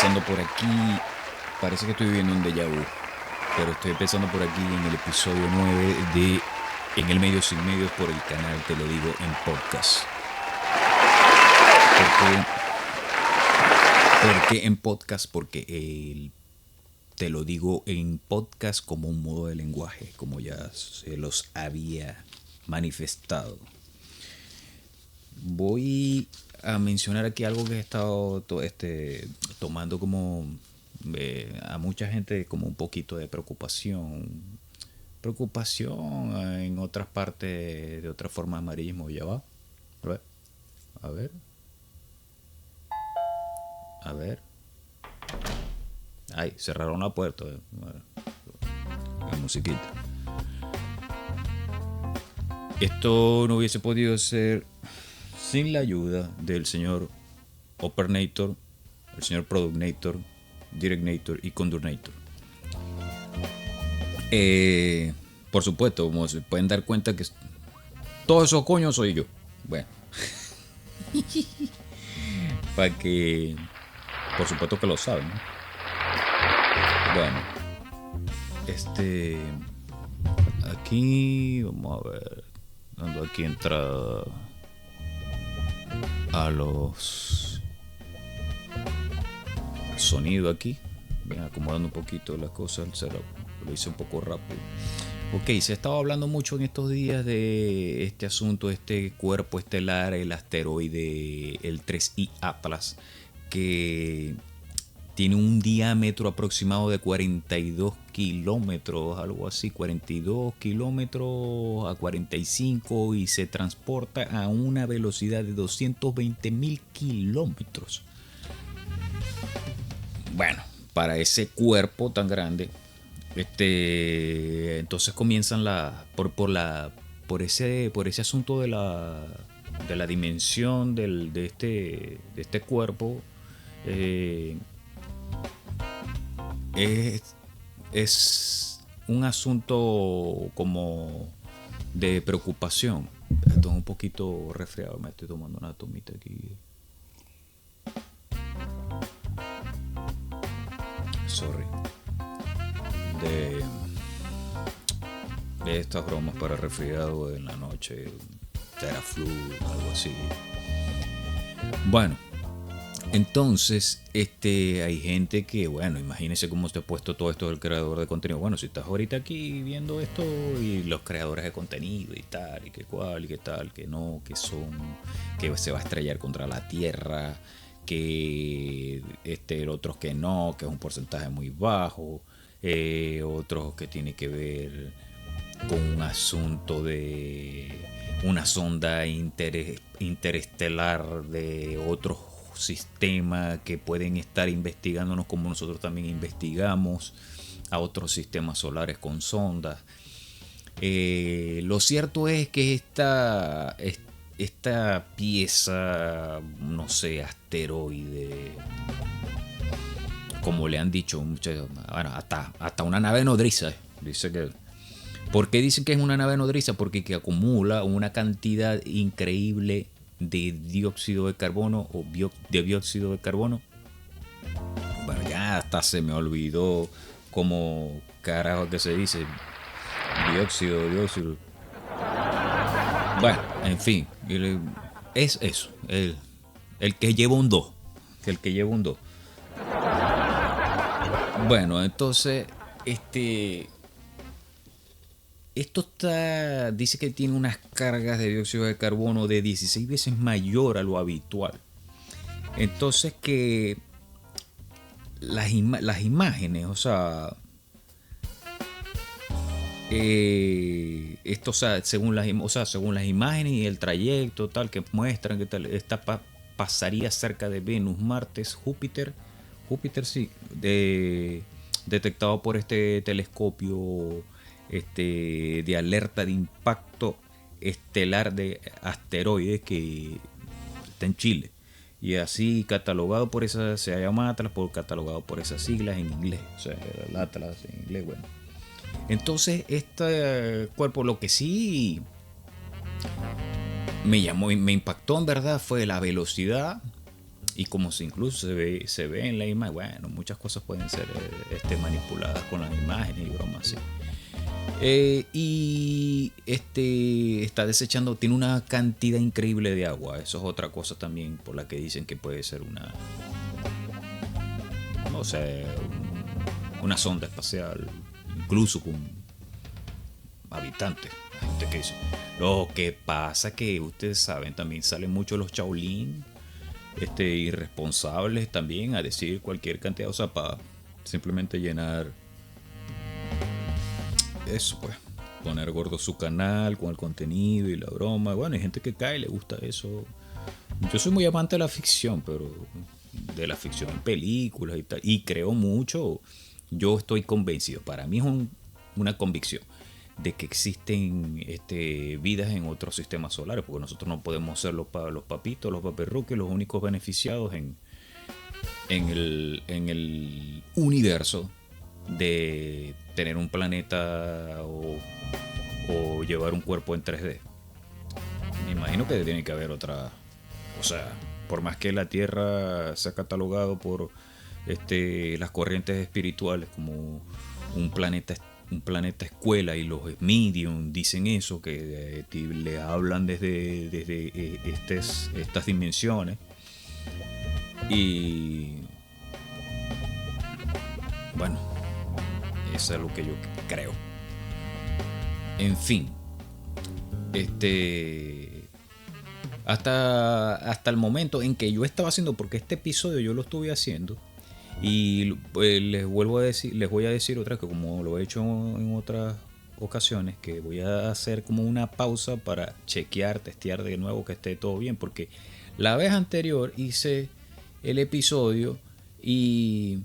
empezando por aquí. Parece que estoy viviendo un déjà vu, pero estoy empezando por aquí en el episodio 9 de En el Medio Sin Medios por el canal Te Lo Digo en Podcast. ¿Por qué en podcast? Porque te lo digo en podcast como un modo de lenguaje, como ya se los había manifestado. Voy a mencionar aquí algo que he estado tomando como a mucha gente como un poquito de preocupación en otras partes de otra forma de amarillismo. Ya va, a ver, ay, cerraron la puerta. La musiquita. Esto no hubiese podido ser sin la ayuda del señor Operator, el señor Productnator, Directnator y Condurnator. Por supuesto, como se pueden dar cuenta que todos esos coños soy yo. Bueno, para que, por supuesto que lo saben, ¿no? Bueno, aquí vamos a ver, dando aquí entrada al sonido aquí. Bien, acomodando un poquito las cosas, lo hice un poco rápido. Ok, se ha estado hablando mucho en estos días de este asunto, este cuerpo estelar, el asteroide, el 3I Atlas, que tiene un diámetro aproximado de 42 kilómetros, algo así, 42 kilómetros a 45, y se transporta a una velocidad de 220.000 kilómetros. Bueno, para ese cuerpo tan grande, entonces comienzan por ese asunto de la dimensión de este cuerpo. Es un asunto como de preocupación. Estoy un poquito resfriado, me estoy tomando una tomita aquí. Sorry. De estas bromas para resfriado en la noche, Teraflu, algo así. Bueno, entonces hay gente que, bueno, imagínense cómo te he puesto todo esto del creador de contenido. Bueno, si estás ahorita aquí viendo esto y los creadores de contenido y tal, y que cual, y que tal, que no, que se va a estrellar contra la Tierra, que otros que no, que es un porcentaje muy bajo, otros que tiene que ver con un asunto de una sonda interestelar de otros sistemas que pueden estar investigándonos como nosotros también investigamos a otros sistemas solares con sondas. Lo cierto es que esta pieza, no sé, asteroide, como le han dicho muchos, bueno, hasta una nave nodriza, dice que. ¿Por qué dicen que es una nave nodriza? Porque que acumula una cantidad increíble de dióxido de carbono o de dióxido de carbono. Bueno, ya hasta se me olvidó cómo carajo que se dice. Dióxido. Bueno, en fin, es eso. El que lleva un 2. El que lleva un 2. Bueno, entonces, esto dice que tiene unas cargas de dióxido de carbono de 16 veces mayor a lo habitual. Entonces que las imágenes, o sea, según las imágenes y el trayecto tal que muestran que tal, pasaría cerca de Venus, Marte, Júpiter sí, detectado por este telescopio de alerta de impacto estelar de asteroides que está en Chile, y así catalogado por esa, se llama Atlas, catalogado por esas siglas en inglés, o sea, el Atlas en inglés. Bueno, entonces este cuerpo, lo que sí me impactó en verdad fue la velocidad Y como se incluso se ve en la imagen, bueno, muchas cosas pueden ser manipuladas con las imágenes y bromas así. Y está desechando, tiene una cantidad increíble de agua. Eso es otra cosa también por la que dicen que puede ser no sé, una sonda espacial, incluso con habitantes. La gente que dice. Lo que pasa que ustedes saben, también salen mucho los Shaolin, irresponsables también a decir cualquier cantidad, o sea, para simplemente llenar eso, pues, poner gordo su canal con el contenido y la broma. Bueno, hay gente que cae y le gusta eso. Yo soy muy amante de la ficción, pero de la ficción en películas y tal, y creo mucho. Yo estoy convencido, para mí es una convicción de que existen vidas en otros sistemas solares, porque nosotros no podemos ser los papitos, los paperruques, los únicos beneficiados en el universo de tener un planeta o llevar un cuerpo en 3D. Me imagino que tiene que haber otra. O sea, por más que la Tierra sea catalogado por las corrientes espirituales como un planeta escuela, y los medium dicen eso, que le hablan desde estas dimensiones. Y bueno, eso es lo que yo creo. En fin, hasta el momento en que yo estaba haciendo, porque este episodio yo lo estuve haciendo, y les voy a decir otra, que como lo he hecho en otras ocasiones, que voy a hacer como una pausa para testear de nuevo que esté todo bien, porque la vez anterior hice el episodio y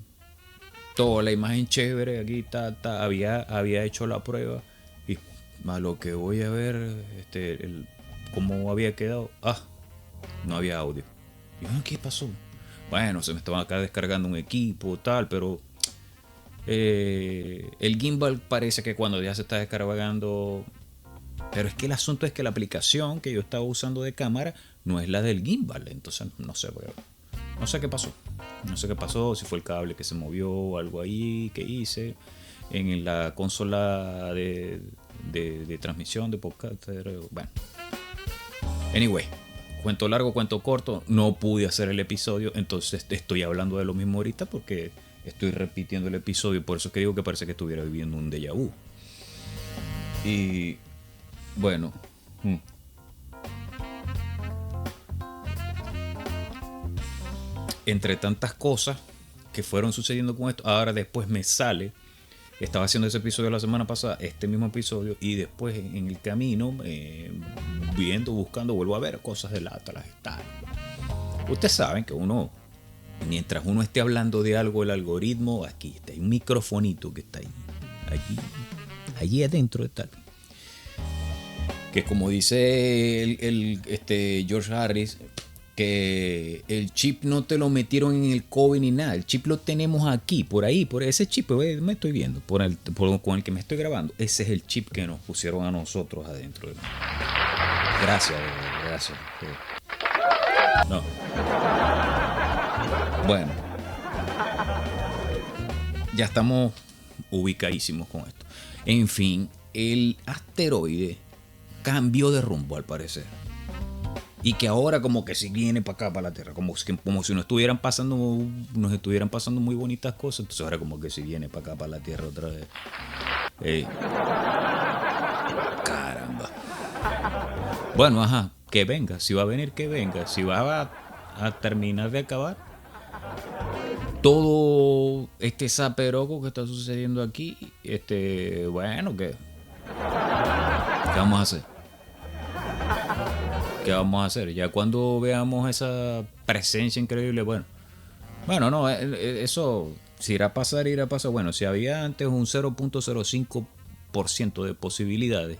toda la imagen chévere aquí había hecho la prueba, y a lo que voy a ver cómo había quedado, no había audio. Y yo, ¿qué pasó? Bueno, se me estaba acá descargando un equipo tal, pero el gimbal parece que cuando ya se está descargando, pero es que el asunto es que la aplicación que yo estaba usando de cámara no es la del gimbal, entonces no sé qué pasó. No sé qué pasó, si fue el cable que se movió o algo ahí que hice en la consola de transmisión de podcast. Bueno, anyway, cuento largo, cuento corto, no pude hacer el episodio, entonces estoy hablando de lo mismo ahorita porque estoy repitiendo el episodio, por eso que digo que parece que estuviera viviendo un déjà vu. Y bueno, entre tantas cosas que fueron sucediendo con esto, ahora después me sale, estaba haciendo ese episodio la semana pasada, este mismo episodio, y después en el camino, buscando, vuelvo a ver cosas de Atlas y tal. Ustedes saben que mientras uno esté hablando de algo, el algoritmo, aquí está, hay un microfonito que está allí adentro está. Que como dice George Harris, que el chip no te lo metieron en el COVID ni nada, el chip lo tenemos aquí, por ese chip, me estoy viendo, con el que me estoy grabando, ese es el chip que nos pusieron a nosotros adentro. Gracias. No. Bueno, ya estamos ubicadísimos con esto. En fin, el asteroide cambió de rumbo al parecer. Y que ahora como que si viene para acá, para la Tierra, como si nos estuvieran pasando muy bonitas cosas, entonces ahora como que si viene para acá, para la Tierra otra vez. Caramba. Bueno, que venga, si va a venir, que venga, si va a terminar de acabar todo este zaperoco que está sucediendo aquí, bueno, ¿qué vamos a hacer? ¿Qué vamos a hacer? Ya cuando veamos esa presencia increíble, bueno, no, eso, si irá a pasar. Bueno, si había antes un 0.05% de posibilidades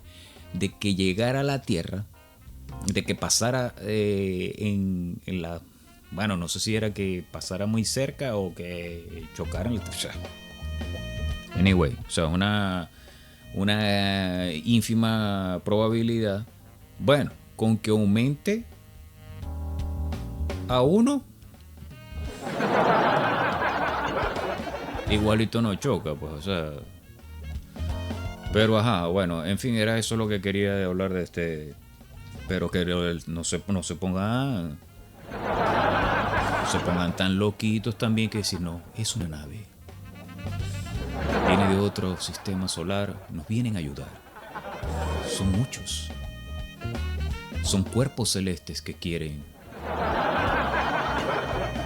de que llegara a la Tierra, de que pasara en la... Bueno, no sé si era que pasara muy cerca o que chocara en la... Anyway, o sea, una ínfima probabilidad. Bueno, con que aumente a 1, igualito no choca, pues, o sea. Pero ajá, bueno, en fin, era eso lo que quería hablar de este. Pero que no se pongan. No se pongan tan loquitos también que decir, no, es una nave. Viene de otro sistema solar, nos vienen a ayudar. Son muchos. Son cuerpos celestes que quieren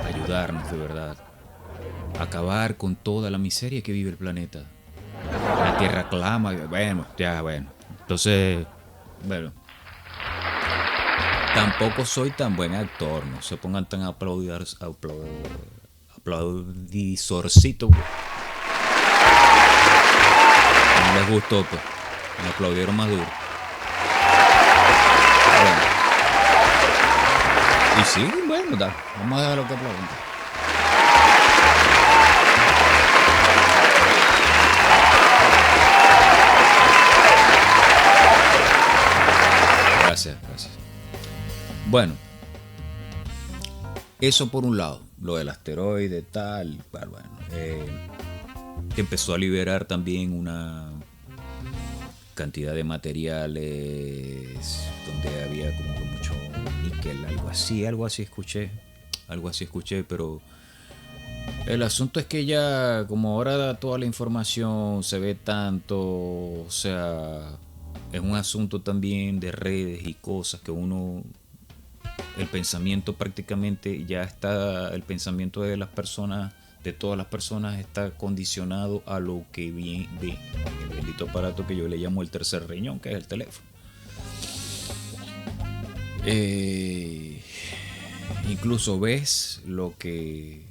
ayudarnos de verdad. Acabar con toda la miseria que vive el planeta. La Tierra clama, bueno, ya, bueno. Entonces, bueno, tampoco soy tan buen actor, no se pongan tan aplaudidorcito. No les gustó, pues. Me aplaudieron más duro. Bueno, y sí, bueno, vamos a dejar lo que aplauden. Gracias, gracias. Bueno, eso por un lado, lo del asteroide, tal, bueno, que empezó a liberar también una cantidad de materiales donde había como que mucho níquel, algo así escuché, pero el asunto es que ya como ahora toda la información se ve tanto, o sea, es un asunto también de redes y cosas que uno, el pensamiento prácticamente ya está, el pensamiento de las personas, de todas las personas está condicionado a lo que ve el bendito aparato que yo le llamo el tercer riñón, que es el teléfono. Incluso ves lo que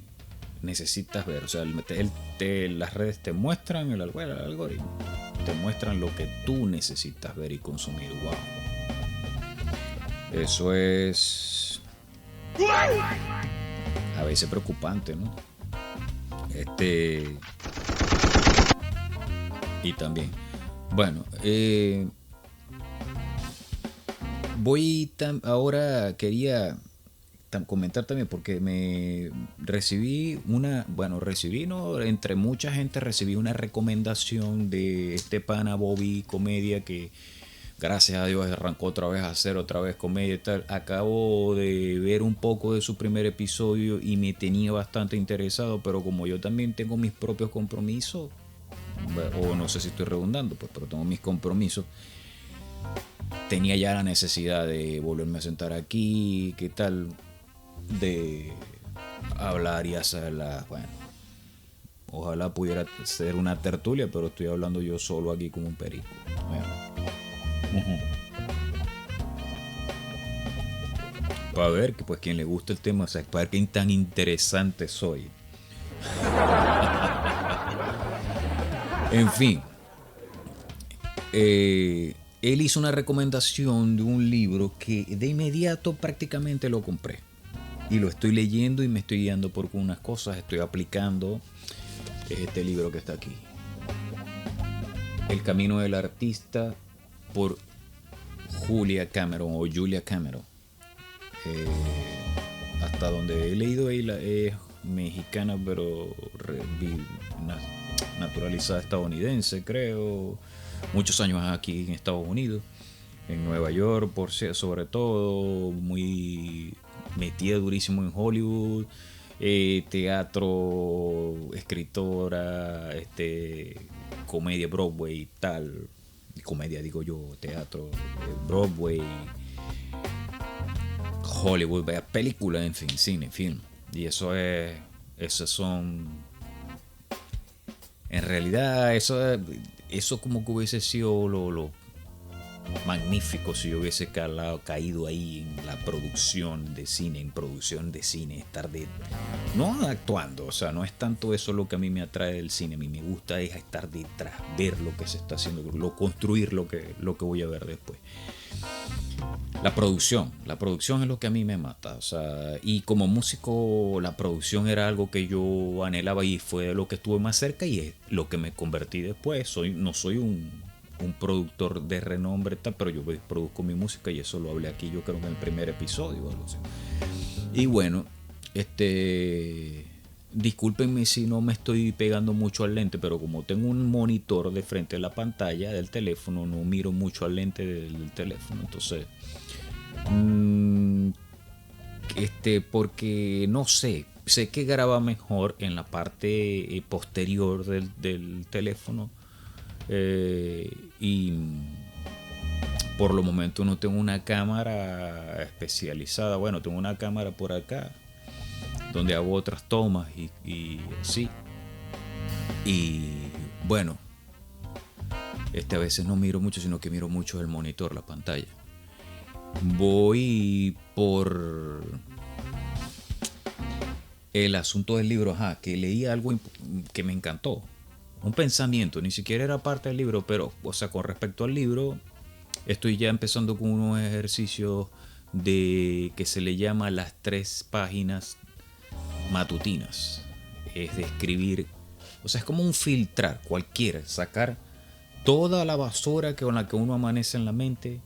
necesitas ver, o sea, las redes te muestran, el algoritmo te muestran lo que tú necesitas ver y consumir. Wow, eso es a veces preocupante, ¿no? Y también, bueno, ahora quería comentar también porque recibí, no, entre mucha gente recibí una recomendación de este pana Bobby Comedia que gracias a Dios arrancó otra vez a hacer otra vez comedia y tal. Acabo de ver un poco de su primer episodio y me tenía bastante interesado, pero como yo también tengo mis propios compromisos, o no sé si estoy redundando, pues, pero tengo mis compromisos, tenía ya la necesidad de volverme a sentar aquí, qué tal, de hablar y hacerla, bueno, ojalá pudiera ser una tertulia, pero estoy hablando yo solo aquí como un perico. Bueno. Para ver que pues quien le gusta el tema, o sea, para ver qué tan interesante soy. En fin, él hizo una recomendación de un libro que de inmediato prácticamente lo compré. Y lo estoy leyendo y me estoy guiando por unas cosas, estoy aplicando este libro que está aquí. El camino del artista por Julia Cameron o Julia Cameron. Hasta donde he leído, ella es mexicana, pero naturalizada estadounidense, creo. Muchos años aquí en Estados Unidos, en Nueva York, sobre todo, muy metida durísimo en Hollywood, teatro, escritora, comedia Broadway, tal, comedia digo yo, teatro, Broadway, Hollywood, películas, en fin, cine, film. Y esos son, en realidad, eso como que hubiese sido lo magnífico si yo hubiese caído ahí en la producción de cine, estar no actuando, o sea, no es tanto eso lo que a mí me atrae del cine, a mí me gusta es estar detrás, ver lo que se está haciendo, construir lo que voy a ver después. La producción es lo que a mí me mata, o sea, y como músico la producción era algo que yo anhelaba y fue lo que estuve más cerca y es lo que me convertí después. No soy un productor de renombre, pero yo produzco mi música y eso lo hablé aquí yo creo en el primer episodio o algo así. Y bueno, discúlpenme si no me estoy pegando mucho al lente, pero como tengo un monitor de frente a la pantalla del teléfono, no miro mucho al lente del teléfono. Entonces, porque no sé que graba mejor en la parte posterior del teléfono. Y por lo momento no tengo una cámara especializada. Bueno, tengo una cámara por acá donde hago otras tomas y así. Y bueno, a veces no miro mucho, sino que miro mucho el monitor, la pantalla. Voy por el asunto del libro, que leí algo que me encantó. Un pensamiento, ni siquiera era parte del libro, pero, o sea, con respecto al libro, estoy ya empezando con unos ejercicios de que se le llama las 3 páginas matutinas. Es de escribir, o sea, es como un filtrar cualquiera, sacar toda la basura con la que uno amanece en la mente,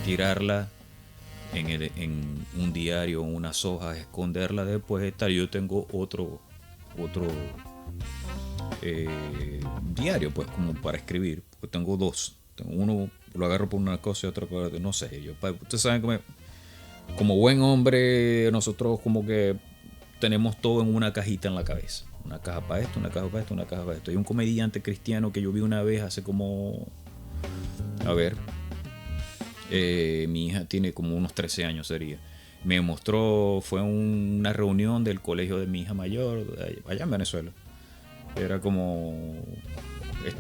tirarla en un diario, unas hojas, esconderla después de estar. Yo tengo otro diario, pues, como para escribir, porque tengo 2. Tengo uno, lo agarro por una cosa y otro por otra, no sé. Ustedes saben que como buen hombre, nosotros como que tenemos todo en una cajita en la cabeza. Una caja para esto, una caja para esto, una caja para esto. Hay un comediante cristiano que yo vi una vez hace como... A ver, mi hija tiene como unos 13 años sería. Me mostró, fue una reunión del colegio de mi hija mayor, allá en Venezuela. Era como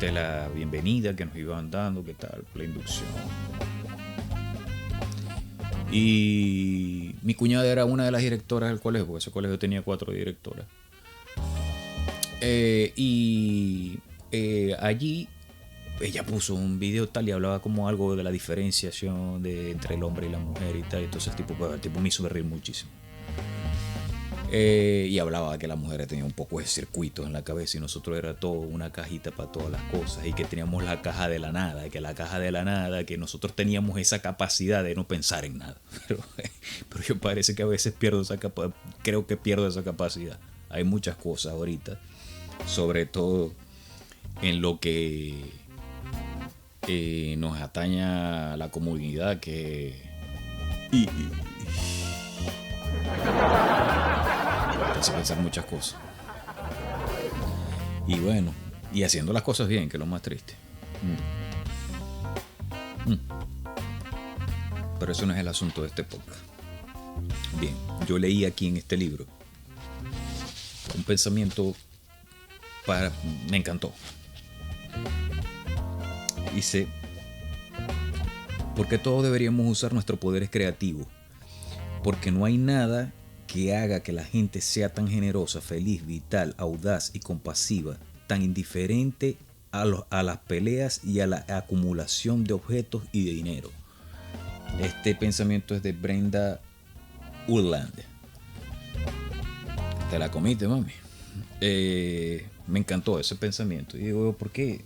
la bienvenida que nos iban dando, qué tal, la inducción. Y mi cuñada era una de las directoras del colegio, porque ese colegio tenía 4 directoras. Allí ella puso un video tal y hablaba como algo de la diferenciación entre el hombre y la mujer y tal. Entonces el tipo me hizo reír muchísimo. Y hablaba de que las mujeres tenían un poco de circuitos en la cabeza y nosotros era todo una cajita para todas las cosas, y que teníamos la caja de la nada, que nosotros teníamos esa capacidad de no pensar en nada. Pero yo parece que a veces creo que pierdo esa capacidad. Hay muchas cosas ahorita, sobre todo en lo que nos atañe a la comunidad, que hace pensar muchas cosas. Y bueno, y haciendo las cosas bien, que es lo más triste. Pero eso no es el asunto de este podcast. Bien, yo leí aquí en este libro un pensamiento me encantó. Dice: porque todos deberíamos usar nuestros poderes creativos, porque no hay nada que haga que la gente sea tan generosa, feliz, vital, audaz y compasiva, tan indiferente a las peleas y a la acumulación de objetos y de dinero. Este pensamiento es de Brenda Urland. Te la comiste, mami. Me encantó ese pensamiento. Y digo, ¿por qué?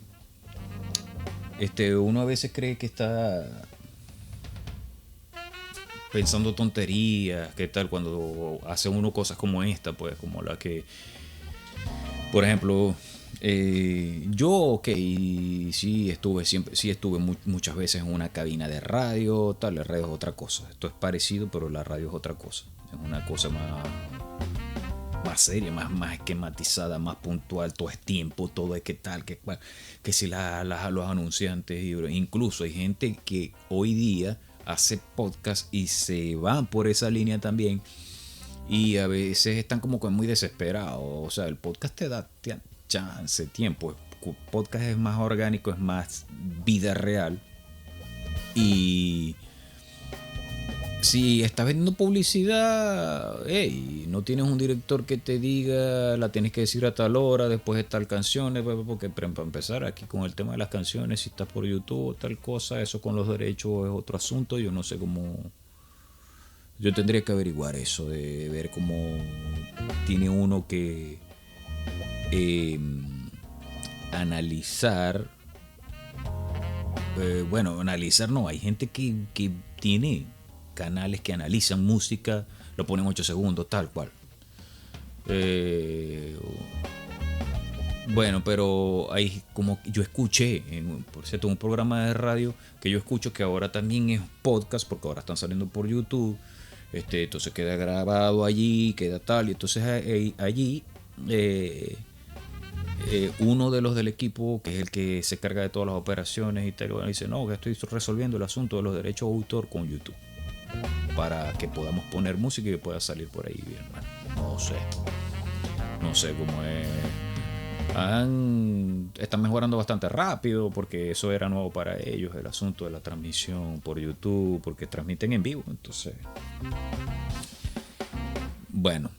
Uno a veces cree que está pensando tonterías, ¿qué tal? Cuando hace uno cosas como esta, pues, como la que, por ejemplo, yo, sí estuve muchas veces en una cabina de radio, tal. La radio es otra cosa. Esto es parecido, pero la radio es otra cosa. Es una cosa más seria, más esquematizada, más puntual. Todo es tiempo, todo es que tal, que si los anunciantes, incluso hay gente que hoy día hace podcast y se van por esa línea también, y a veces están como muy desesperados. O sea, el podcast te da chance, tiempo. El podcast es más orgánico, es más vida real. Y si estás vendiendo publicidad, no tienes un director que te diga la tienes que decir a tal hora, después de tal canciones, porque para empezar aquí con el tema de las canciones, si estás por YouTube o tal cosa, eso con los derechos es otro asunto. Yo no sé cómo. Yo tendría que averiguar eso, de ver cómo tiene uno que analizar. Analizar no, hay gente que tiene canales que analizan música, lo ponen 8 segundos, tal cual. Eh, bueno, pero hay como yo escuché, por cierto, un programa de radio que yo escucho que ahora también es podcast, porque ahora están saliendo por YouTube. Entonces queda grabado allí, queda tal, y entonces allí uno de los del equipo, que es el que se carga de todas las operaciones y tal, dice, no, que estoy resolviendo el asunto de los derechos de autor con YouTube, para que podamos poner música y que pueda salir por ahí bien, hermano. No sé cómo es. Están mejorando bastante rápido, porque eso era nuevo para ellos, el asunto de la transmisión por YouTube, porque transmiten en vivo. Entonces, bueno,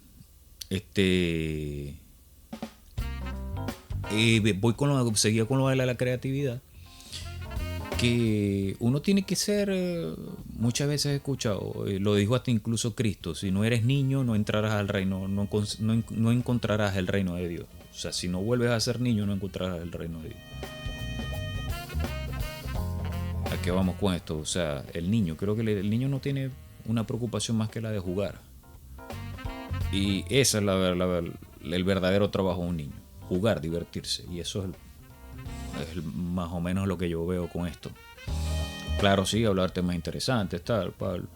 seguía con lo de la creatividad, que uno tiene que ser, muchas veces he escuchado, lo dijo hasta incluso Cristo, si no eres niño no entrarás al reino, no encontrarás el reino de Dios. O sea, si no vuelves a ser niño no encontrarás el reino de Dios. ¿A qué vamos con esto? O sea, el niño, creo que el niño no tiene una preocupación más que la de jugar. Y esa es el verdadero trabajo de un niño, jugar, divertirse. Y eso es más o menos lo que yo veo con esto. Claro, sí, hablar temas interesantes, tal, Pablo.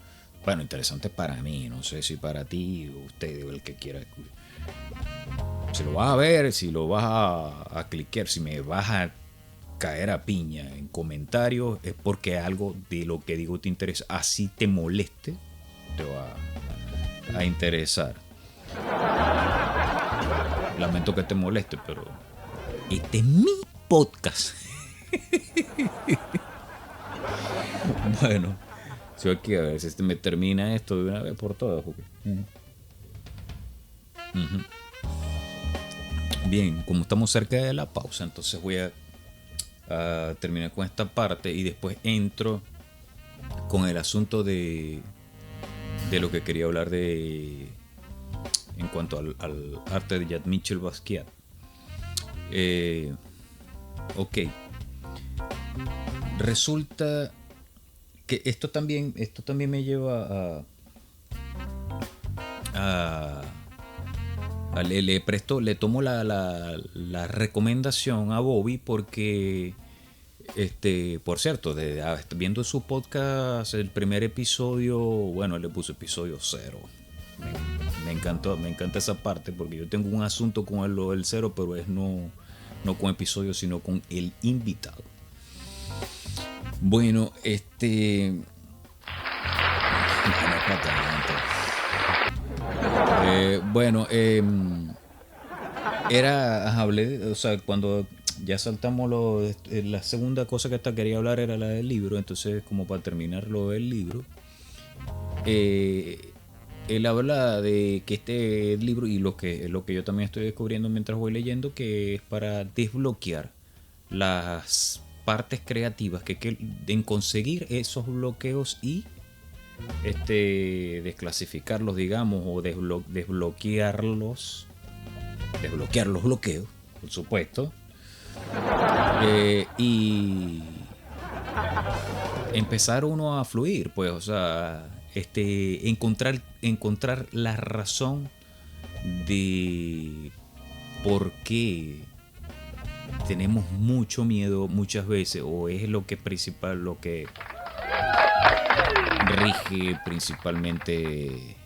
Bueno, interesantes para mí, no sé si para ti, o usted, o el que quiera escuchar. Si lo vas a ver, si lo vas a cliquear, si me vas a caer a piña en comentarios, es porque algo de lo que digo te interesa. Así te moleste, te va a interesar. Lamento que te moleste, pero este es mi podcast. Bueno, si aquí a ver si me termina esto de una vez por todas. Bien, como estamos cerca de la pausa, entonces voy a terminar con esta parte y después entro con el asunto de lo que quería hablar en cuanto al arte de Jean-Michel Basquiat. Ok, resulta que esto también me lleva le tomo la recomendación a Bobby, porque por cierto, viendo su podcast, el primer episodio, bueno, le puse episodio 0. Me encanta esa parte, porque yo tengo un asunto con el 0, pero es no con episodio, sino con el invitado. Bueno, hablé, o sea, cuando ya saltamos la segunda cosa que hasta quería hablar era la del libro, entonces como para terminar lo del libro, él habla de que este libro, y lo que yo también estoy descubriendo mientras voy leyendo, que es para desbloquear las partes creativas, que en conseguir esos bloqueos y desclasificarlos, digamos, o desbloquear los bloqueos, por supuesto, y empezar uno a fluir, pues, o sea, encontrar la razón de por qué tenemos mucho miedo muchas veces, o es lo que rige principalmente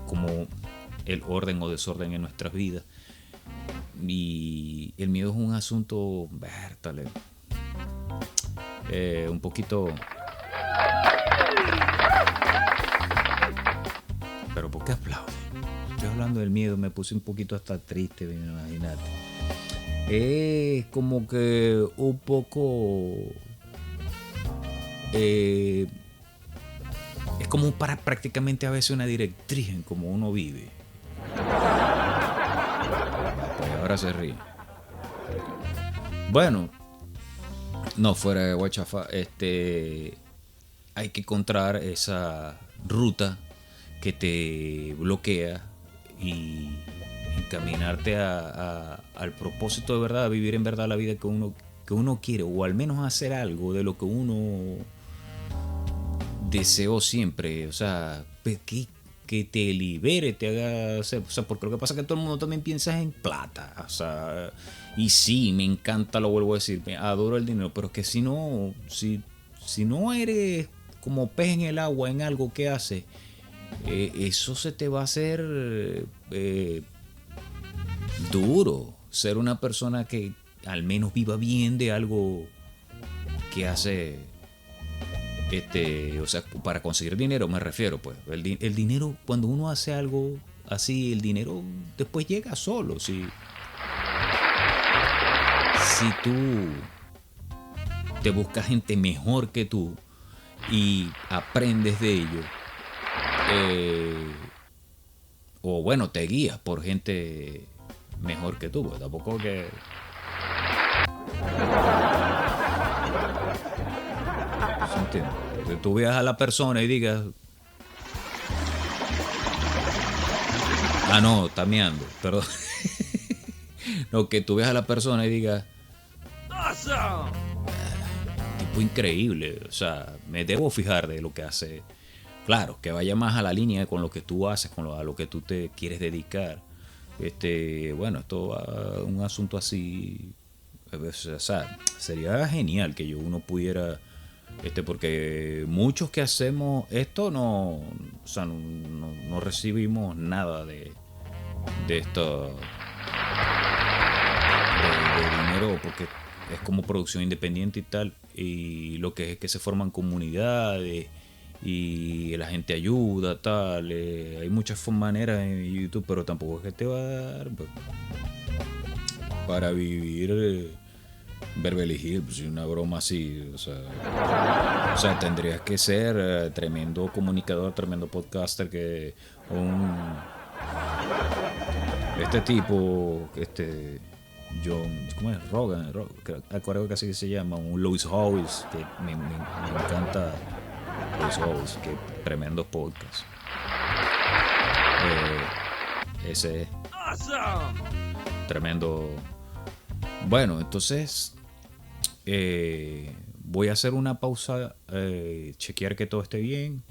como el orden o desorden en nuestras vidas. Y el miedo es un asunto, vértale, un poquito. Pero ¿por qué aplaude? Estoy hablando del miedo, me puse un poquito hasta triste, imagínate. Es como que un poco es como prácticamente a veces una directriz en cómo uno vive. Pues ahora se ríe. Bueno, no, fuera de guachafa, hay que encontrar esa ruta que te bloquea y encaminarte al propósito de verdad, a vivir en verdad la vida que uno quiere, o al menos hacer algo de lo que uno deseó siempre. O sea, que te libere, te haga hacer, o sea, porque lo que pasa es que todo el mundo también piensa en plata, o sea, y sí, me encanta, lo vuelvo a decir, me adoro el dinero, pero es que si no eres como pez en el agua en algo que haces, eso se te va a hacer duro, ser una persona que al menos viva bien de algo que hace. O sea, para conseguir dinero me refiero, pues. El dinero, cuando uno hace algo así, el dinero después llega solo. Si tú te buscas gente mejor que tú y aprendes de ello, o bueno, te guías por gente mejor que tú, pues tampoco que. ¿Se entiende? Si tú veas a la persona y digas, ah, no, está meando, perdón. No, que tú veas a la persona y digas, awesome, tipo increíble, o sea, me debo fijar de lo que hace. Claro, que vaya más a la línea con lo que tú haces, a lo que tú te quieres dedicar. Bueno, esto va un asunto así, o sea, sería genial que uno pudiera, porque muchos que hacemos esto no, o sea, no recibimos nada de esto, de dinero, porque es como producción independiente y tal, y lo que es que se forman comunidades y la gente ayuda, tal, hay muchas maneras en YouTube, pero tampoco es que te va a dar pues, para vivir Beverly Hills y una broma así, o sea tendrías que ser tremendo comunicador, tremendo podcaster, que este tipo, John, ¿cómo es? Rogan, creo que así se llama, un Louis Howes, que me encanta Louis Howes, que tremendo podcast. Ese es awesome, tremendo. Bueno, entonces voy a hacer una pausa, chequear que todo esté bien.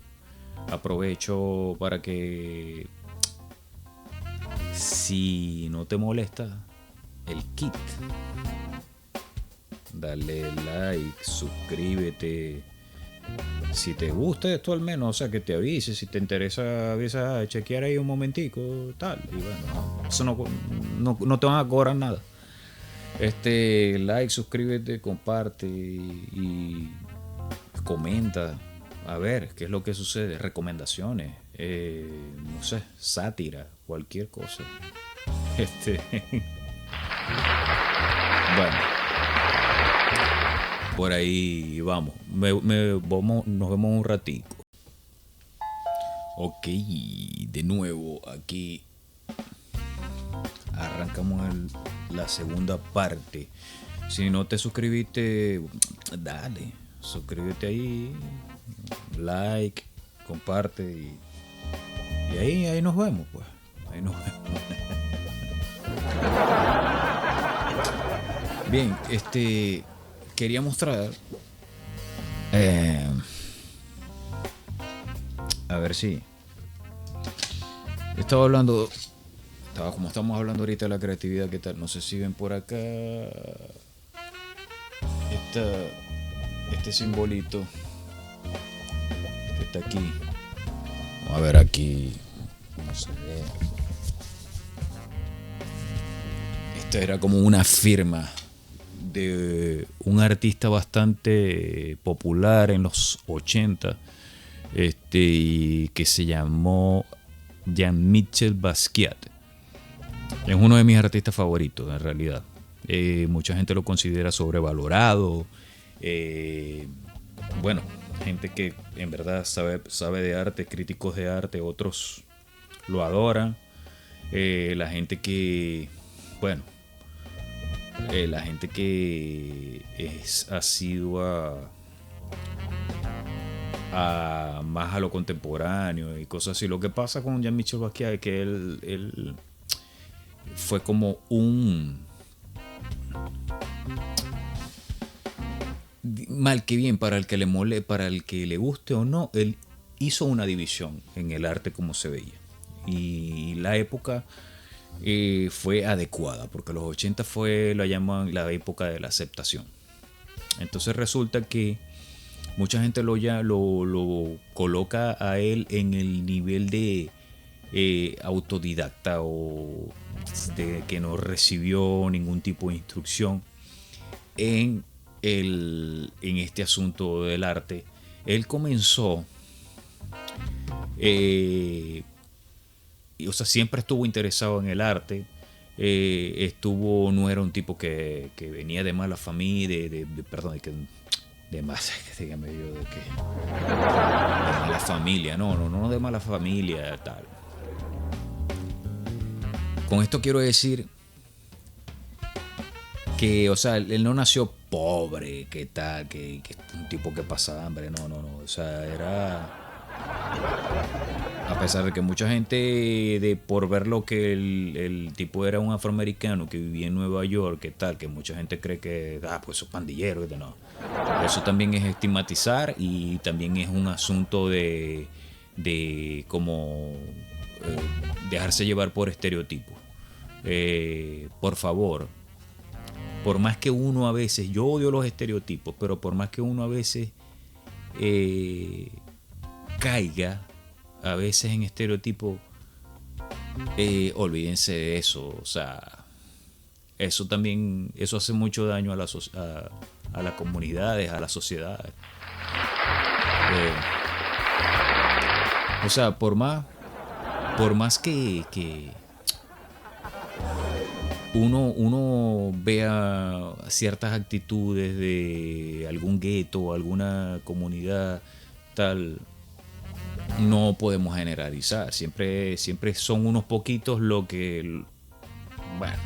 Aprovecho para que, si no te molesta el kit, dale like, suscríbete. Si te gusta esto al menos, o sea, que te avise, si te interesa, avisa a chequear ahí un momentico, tal. Y bueno, eso no te van a cobrar nada. Like, suscríbete, comparte y comenta. A ver, ¿qué es lo que sucede? Recomendaciones, no sé, sátira, cualquier cosa. Bueno, por ahí vamos. Nos vemos un ratico. Ok, de nuevo aquí arrancamos la segunda parte. Si no te suscribiste, dale, suscríbete ahí, like, comparte y ahí nos vemos, pues. Ahí nos vemos. Bien, quería mostrar, a ver si como estamos hablando ahorita de la creatividad, ¿qué tal? No sé si ven por acá este simbolito que está aquí. Vamos a ver aquí, no se ve. Esta era como una firma de un artista bastante popular en los 80, que se llamó Jean-Michel Basquiat. Es uno de mis artistas favoritos, en realidad. Mucha gente lo considera sobrevalorado. Bueno, gente que en verdad sabe de arte, críticos de arte, otros lo adoran. La gente que, bueno, la gente que es asidua más a lo contemporáneo y cosas así. Lo que pasa con Jean-Michel Basquiat es que él fue como mal que bien, para el que le guste o no, él hizo una división en el arte como se veía. Y la época fue adecuada, porque los 80 fue, lo llaman la época de la aceptación. Entonces resulta que mucha gente lo coloca a él en el nivel de autodidacta, o de que no recibió ningún tipo de instrucción en este asunto del arte. Él comenzó, o sea, siempre estuvo interesado en el arte. No era un tipo que venía de mala familia, perdón, de más, dígame yo, de mala familia, no de mala familia, tal. Con esto quiero decir que, o sea, él no nació pobre, que tal, que un tipo que pasaba hambre, no, o sea, era... A pesar de que mucha gente, por ver lo que el tipo era un afroamericano que vivía en Nueva York, que tal, que mucha gente cree que, pues esos pandilleros, que no. Eso también es estigmatizar, y también es un asunto de como dejarse llevar por estereotipos. Por favor, por más que uno a veces, yo odio los estereotipos, pero por más que uno a veces caiga a veces en estereotipos, olvídense de eso. O sea, eso también, eso hace mucho daño a las comunidades, a las sociedades. O sea, por más que uno vea ciertas actitudes de algún gueto, alguna comunidad tal, no podemos generalizar. Siempre son unos poquitos lo que, bueno,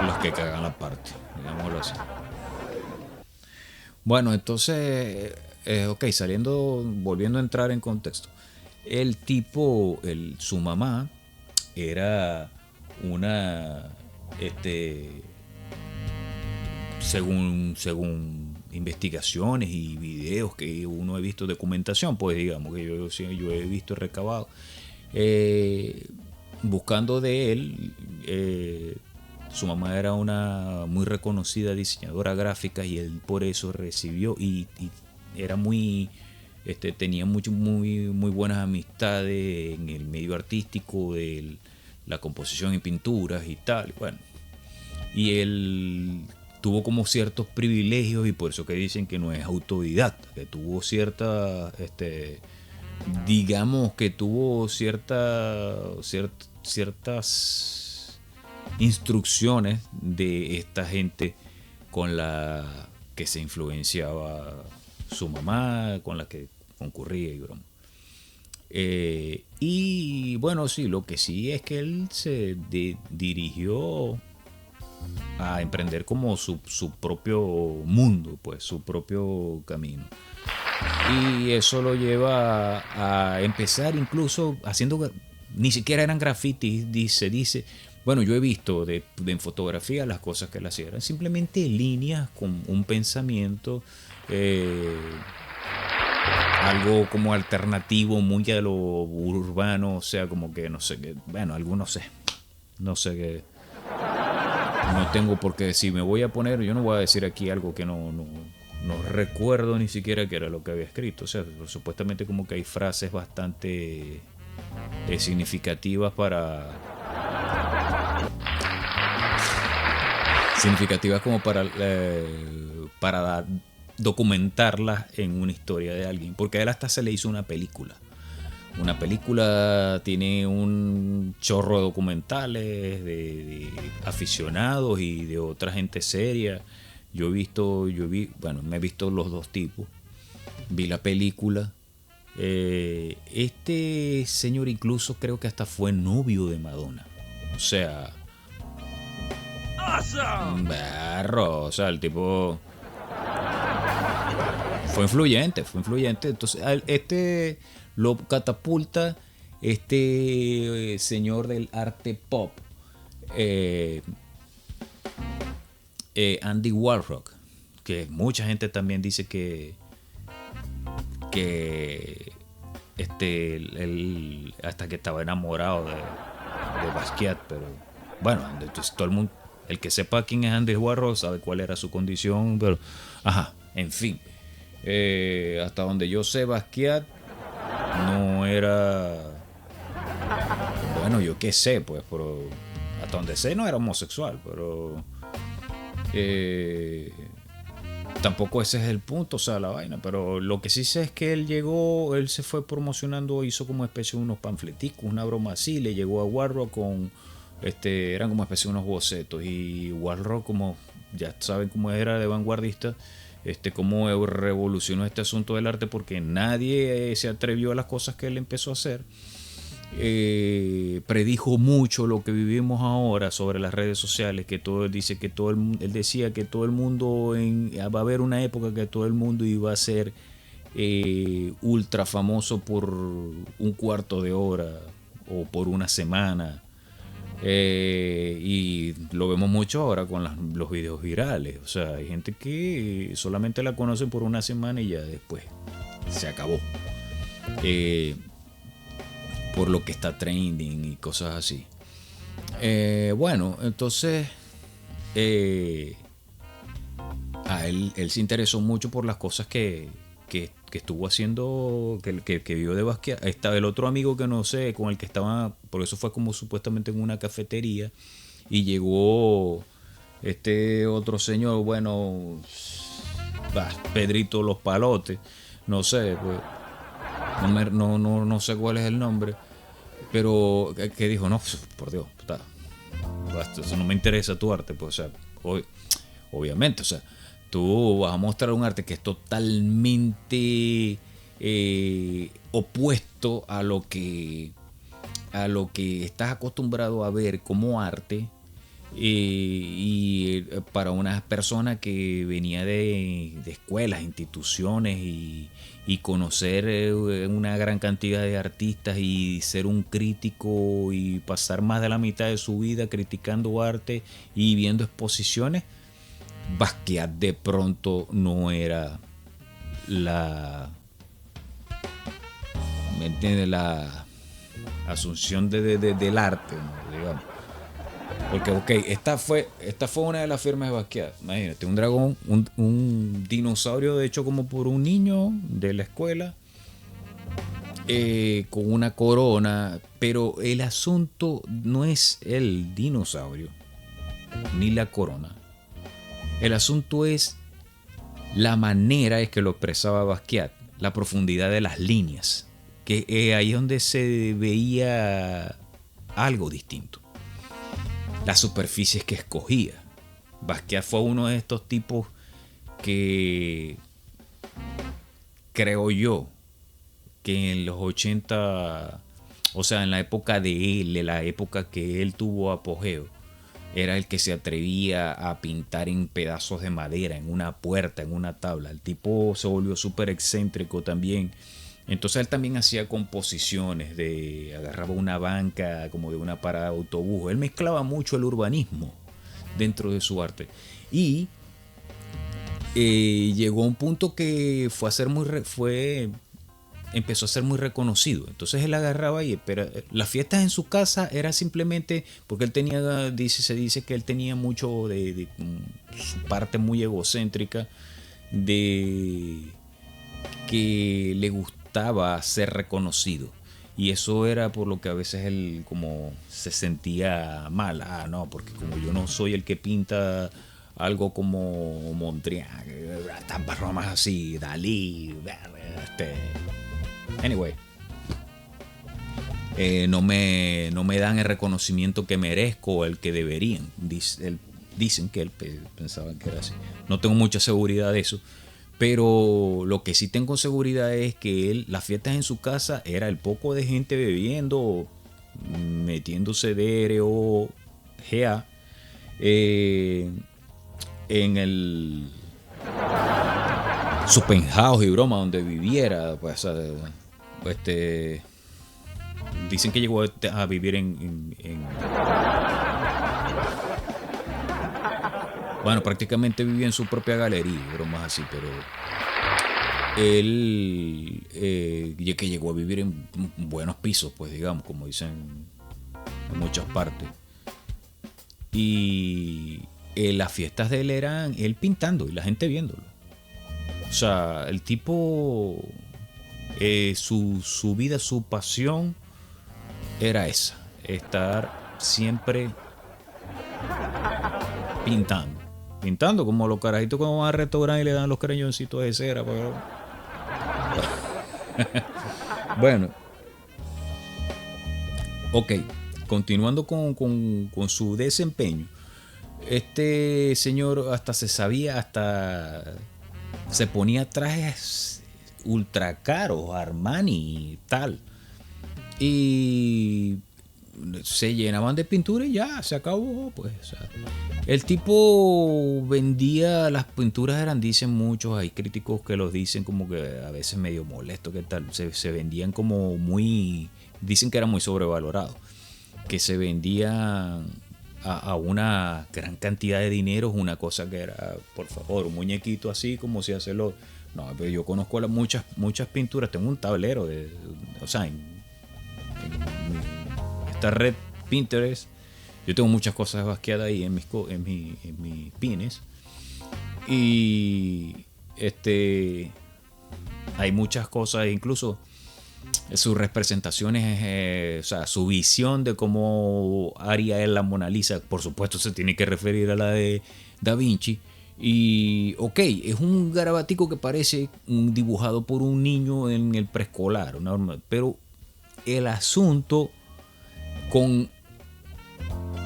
los que cagan la parte, digámoslo así. Bueno, entonces, ok, volviendo a entrar en contexto. El tipo, su mamá era una, según investigaciones y videos que uno ha visto, documentación, pues digamos que yo he visto recabado, buscando de él, su mamá era una muy reconocida diseñadora gráfica, y él por eso recibió y era muy, tenía muy buenas amistades en el medio artístico de la composición y pinturas y tal. Bueno, y él tuvo como ciertos privilegios, y por eso que dicen que no es autodidacta, que tuvo digamos que tuvo ciertas instrucciones de esta gente con la que se influenciaba su mamá, con la que concurría y broma. Y bueno, sí, lo que sí es que él se dirigió a emprender como su propio mundo, pues su propio camino. Y eso lo lleva a empezar incluso haciendo, ni siquiera eran grafitis, dice, bueno, yo he visto en fotografía las cosas que él hacía, eran simplemente líneas con un pensamiento, algo como alternativo, muy a lo urbano, o sea, como que no sé qué, bueno, algo no sé qué. No tengo por qué decir, me voy a poner, yo no voy a decir aquí algo que no recuerdo ni siquiera que era lo que había escrito. O sea, supuestamente como que hay frases bastante significativas como para documentarlas en una historia de alguien, porque a él hasta se le hizo una película. Una película, tiene un chorro de documentales de aficionados y de otra gente seria. Bueno, me he visto los dos tipos. Vi la película. Este señor incluso creo que hasta fue novio de Madonna. O sea, awesome. O sea, el tipo fue influyente. Entonces, lo catapulta señor del arte pop, Andy Warhol, que mucha gente también dice que que él hasta que estaba enamorado de Basquiat, pero bueno, entonces todo el mundo, el que sepa quién es Andy Warhol sabe cuál era su condición, pero ajá, en fin, hasta donde yo sé, Basquiat no era, bueno, yo qué sé, pues, pero hasta donde sé no era homosexual, pero tampoco ese es el punto, o sea, la vaina. Pero lo que sí sé es que él se fue promocionando, hizo como especie de unos panfleticos, una broma así, le llegó a Warhol con, eran como especie de unos bocetos. Y Warhol, como ya saben cómo era de vanguardista, cómo revolucionó este asunto del arte, porque nadie se atrevió a las cosas que él empezó a hacer. Predijo mucho lo que vivimos ahora sobre las redes sociales, que todo dice que él decía que todo el mundo va a haber una época que todo el mundo iba a ser ultra famoso por un cuarto de hora o por una semana, y lo vemos mucho ahora con los videos virales. O sea, hay gente que solamente la conocen por una semana y ya después se acabó, por lo que está trending y cosas así. Bueno, entonces él se interesó mucho por las cosas que estuvo haciendo, que vio de Basquiat. Estaba el otro amigo que no sé, con el que estaba, por eso fue como supuestamente en una cafetería, y llegó este otro señor, bueno, Pedrito Los Palotes, no sé, pues, no sé cuál es el nombre, pero que dijo, no, por Dios, basta, eso no me interesa tu arte, pues, o sea, obviamente, o sea, tú vas a mostrar un arte que es totalmente opuesto a lo que estás acostumbrado a ver como arte, y para una persona que venía de escuelas, instituciones y conocer una gran cantidad de artistas y ser un crítico y pasar más de la mitad de su vida criticando arte y viendo exposiciones, Basquiat de pronto no era ¿me entiendes? La asunción del arte, ¿no? Digamos. Porque, ok, esta fue una de las firmas de Basquiat. Imagínate, un dragón, un dinosaurio hecho como por un niño de la escuela, con una corona. Pero el asunto no es el dinosaurio ni la corona. El asunto es la manera en que lo expresaba Basquiat, la profundidad de las líneas, que ahí es donde se veía algo distinto. Las superficies que escogía. Basquiat fue uno de estos tipos que creo yo que en los 80, o sea, en la época de él, en la época que él tuvo apogeo, era el que se atrevía a pintar en pedazos de madera, en una puerta, en una tabla. El tipo se volvió súper excéntrico también. Entonces él también hacía composiciones, agarraba una banca como de una parada de autobús. Él mezclaba mucho el urbanismo dentro de su arte. Y llegó a un punto que empezó a ser muy reconocido. Entonces él agarraba y las fiestas en su casa era simplemente porque él tenía, se dice que él tenía mucho de su parte muy egocéntrica, de que le gustaba ser reconocido, y eso era por lo que a veces él como se sentía mal. No, porque como yo no soy el que pinta algo como Mondrian, estas bromas así, Dalí, anyway, no me dan el reconocimiento que merezco o el que deberían. Dicen que él pensaba que era así. No tengo mucha seguridad de eso, pero lo que sí tengo seguridad es que las fiestas en su casa era el poco de gente bebiendo, metiéndose DRO, GA, en su penthouse y broma donde viviera, pues, dicen que llegó a vivir bueno, prácticamente vivía en su propia galería, bromas así, pero él que llegó a vivir en buenos pisos, pues digamos, como dicen en muchas partes. Y las fiestas de él eran él pintando y la gente viéndolo. O sea, el tipo, su vida, su pasión era esa, estar siempre pintando. Pintando como los carajitos cuando van al restaurante y le dan los crayoncitos de cera. Pero... bueno, ok, continuando con su desempeño. Este señor hasta se sabía, hasta se ponía trajes ultra caros, Armani y tal. Y se llenaban de pintura y ya, se acabó. Pues, o sea, el tipo vendía, las pinturas eran, dicen muchos, hay críticos que los dicen como que a veces medio molesto, que tal, se vendían como muy, dicen que era muy sobrevalorado, que se vendían a una gran cantidad de dinero, una cosa que era, por favor, un muñequito así como si hace lo... No, pero yo conozco muchas pinturas, tengo un tablero o sea, en esta red Pinterest, yo tengo muchas cosas de Basquiat ahí en mis pines. Y hay muchas cosas, incluso sus representaciones, o sea, su visión de cómo haría él la Mona Lisa, por supuesto se tiene que referir a la de Da Vinci. Y ok, es un garabatico que parece un dibujado por un niño en el preescolar, pero el asunto con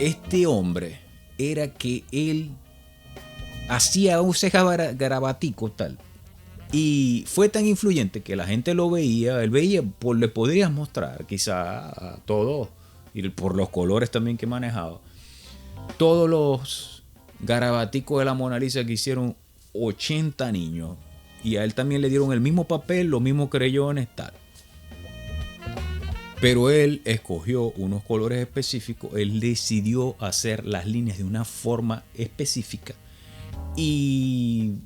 este hombre era que él hacía un garabatico tal. Y fue tan influyente que la gente lo veía, él veía, le podrías mostrar quizá a todos, y por los colores también que manejaba, todos los garabaticos de la Mona Lisa que hicieron 80 niños. Y a él también le dieron el mismo papel, los mismos creyones, tal. Pero él escogió unos colores específicos, él decidió hacer las líneas de una forma específica y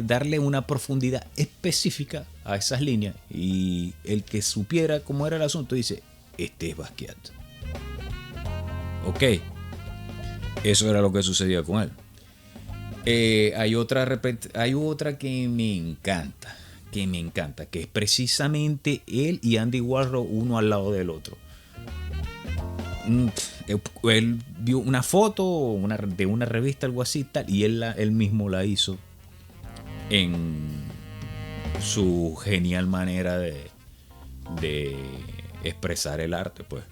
darle una profundidad específica a esas líneas. Y el que supiera cómo era el asunto dice, este es Basquiat. Ok, eso era lo que sucedía con él. Hay otra que me encanta, que es precisamente él y Andy Warhol uno al lado del otro. Él vio una foto de una revista, algo así, tal, y él mismo la hizo en su genial manera de expresar el arte, pues.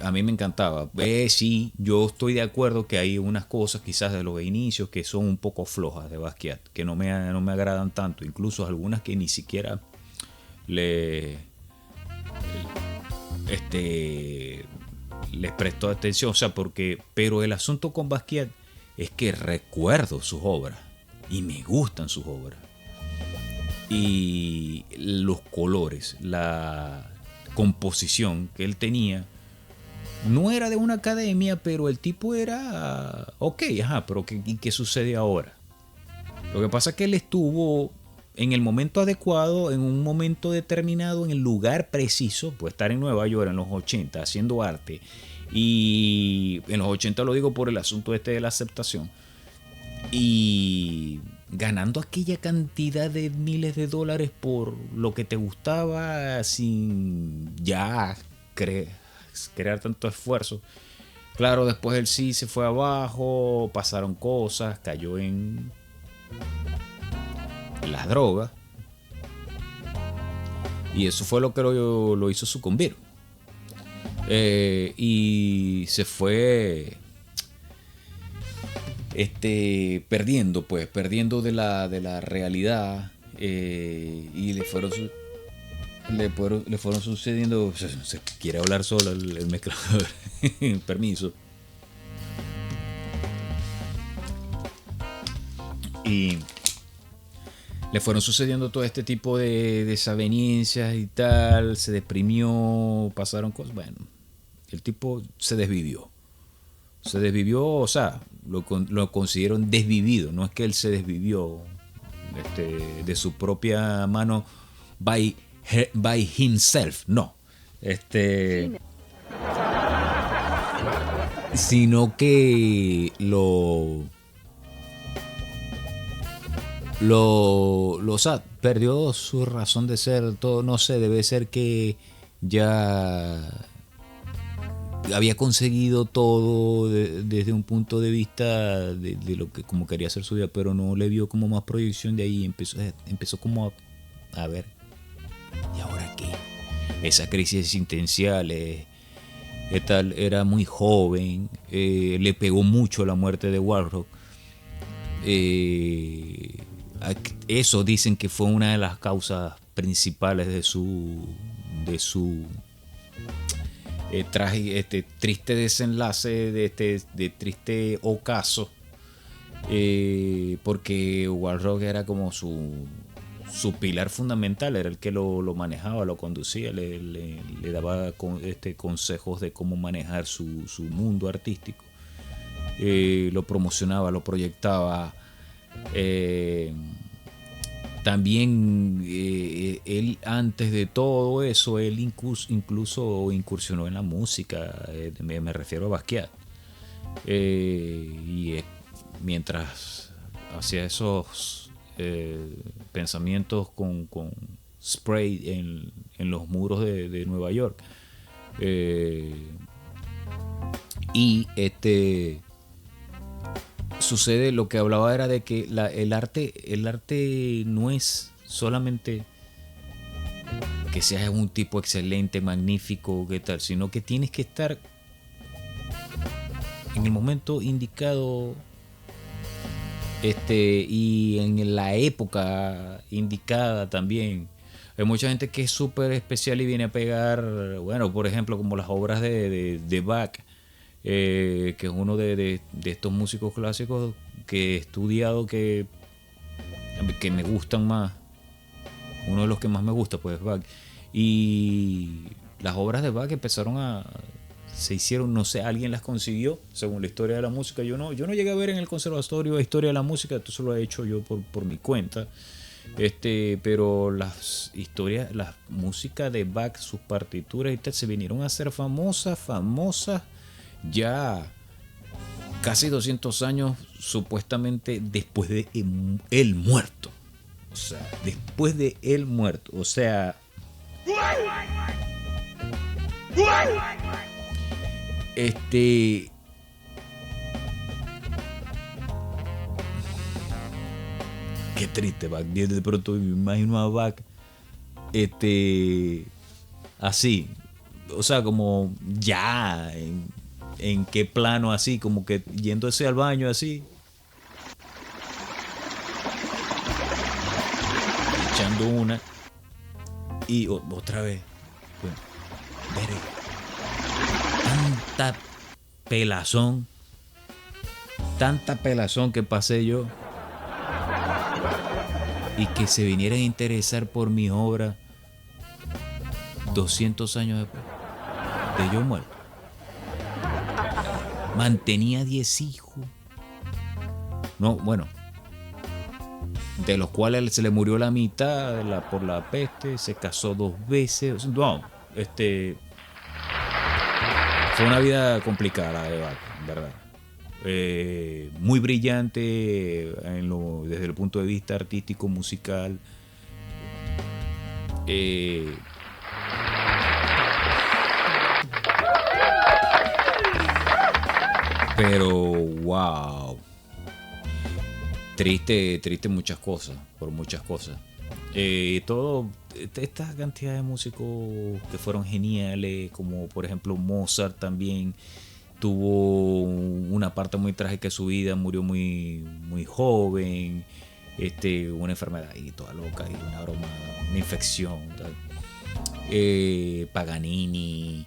A mí me encantaba. Sí, yo estoy de acuerdo que hay unas cosas quizás de los inicios que son un poco flojas de Basquiat, que no me agradan tanto, incluso algunas que ni siquiera les prestó atención, o sea, pero el asunto con Basquiat es que recuerdo sus obras y me gustan sus obras. Y los colores, la composición que él tenía, no era de una academia, pero el tipo era ok, pero ¿qué sucede ahora? Lo que pasa es que él estuvo en el momento adecuado, en un momento determinado, en el lugar preciso, pues estar en Nueva York en los 80 haciendo arte. Y en los 80 lo digo por el asunto de la aceptación. Y ganando aquella cantidad de miles de dólares por lo que te gustaba sin ya crear tanto esfuerzo. Claro, después él sí se fue abajo, pasaron cosas, cayó en las drogas. Y eso fue lo que lo hizo sucumbir. Y se fue perdiendo de la realidad. Y le fueron sucediendo. Se quiere hablar solo el mezclador. Permiso. Y le fueron sucediendo todo este tipo de desavenencias y tal. Se deprimió, pasaron cosas. Bueno, el tipo se desvivió. Se desvivió, o sea, lo considero desvivido, no es que él se desvivió de su propia mano by himself, no. Sino que o sea, perdió su razón de ser, todo, no sé, debe ser que ya había conseguido todo desde un punto de vista de lo que como quería hacer su vida, pero no le vio como más proyección de ahí, empezó como a ver, ¿y ahora qué? Esa crisis existencial, tal, era muy joven, le pegó mucho la muerte de Warhol. Eso dicen que fue una de las causas principales de su triste desenlace, de triste ocaso, porque Warhol era como su pilar fundamental, era el que lo manejaba, lo conducía, le daba consejos de cómo manejar su mundo artístico, lo promocionaba, lo proyectaba. También él, antes de todo eso, él incluso incursionó en la música, me refiero a Basquiat, y mientras hacía esos pensamientos con spray en los muros de Nueva York, y sucede, lo que hablaba era de que el arte no es solamente que seas un tipo excelente, magnífico, qué tal, sino que tienes que estar en el momento indicado, y en la época indicada también. Hay mucha gente que es súper especial y viene a pegar, bueno, por ejemplo, como las obras de Bach, que es uno de estos músicos clásicos que he estudiado, que me gustan más, uno de los que más me gusta, pues, Bach. Y las obras de Bach se hicieron, no sé, alguien las consiguió según la historia de la música. Yo no llegué a ver en el conservatorio la historia de la música, esto se lo he hecho yo por mi cuenta. Pero las historias, la música de Bach, sus partituras y tal, se vinieron a ser famosas ya casi 200 años supuestamente después de él muerto. O sea, después de él muerto. O sea, qué triste, Bach. De pronto me imagino a Bach así. O sea, como ya en qué plano, así, como que yéndose al baño así, echando una y otra vez. Pues, tanta pelazón, tanta pelazón que pasé yo, y que se vinieran a interesar por mi obra 200 años después de yo muerto. Mantenía 10 hijos. No, bueno, de los cuales se le murió la mitad por la peste, se casó 2 veces. No, fue una vida complicada la de Bach, ¿verdad? Muy brillante desde el punto de vista artístico, musical. Pero wow, triste muchas cosas, por muchas cosas. Todo esta cantidad de músicos que fueron geniales, como por ejemplo Mozart también tuvo una parte muy trágica de su vida, murió muy joven, una enfermedad y toda loca, y una broma, una infección, tal. Paganini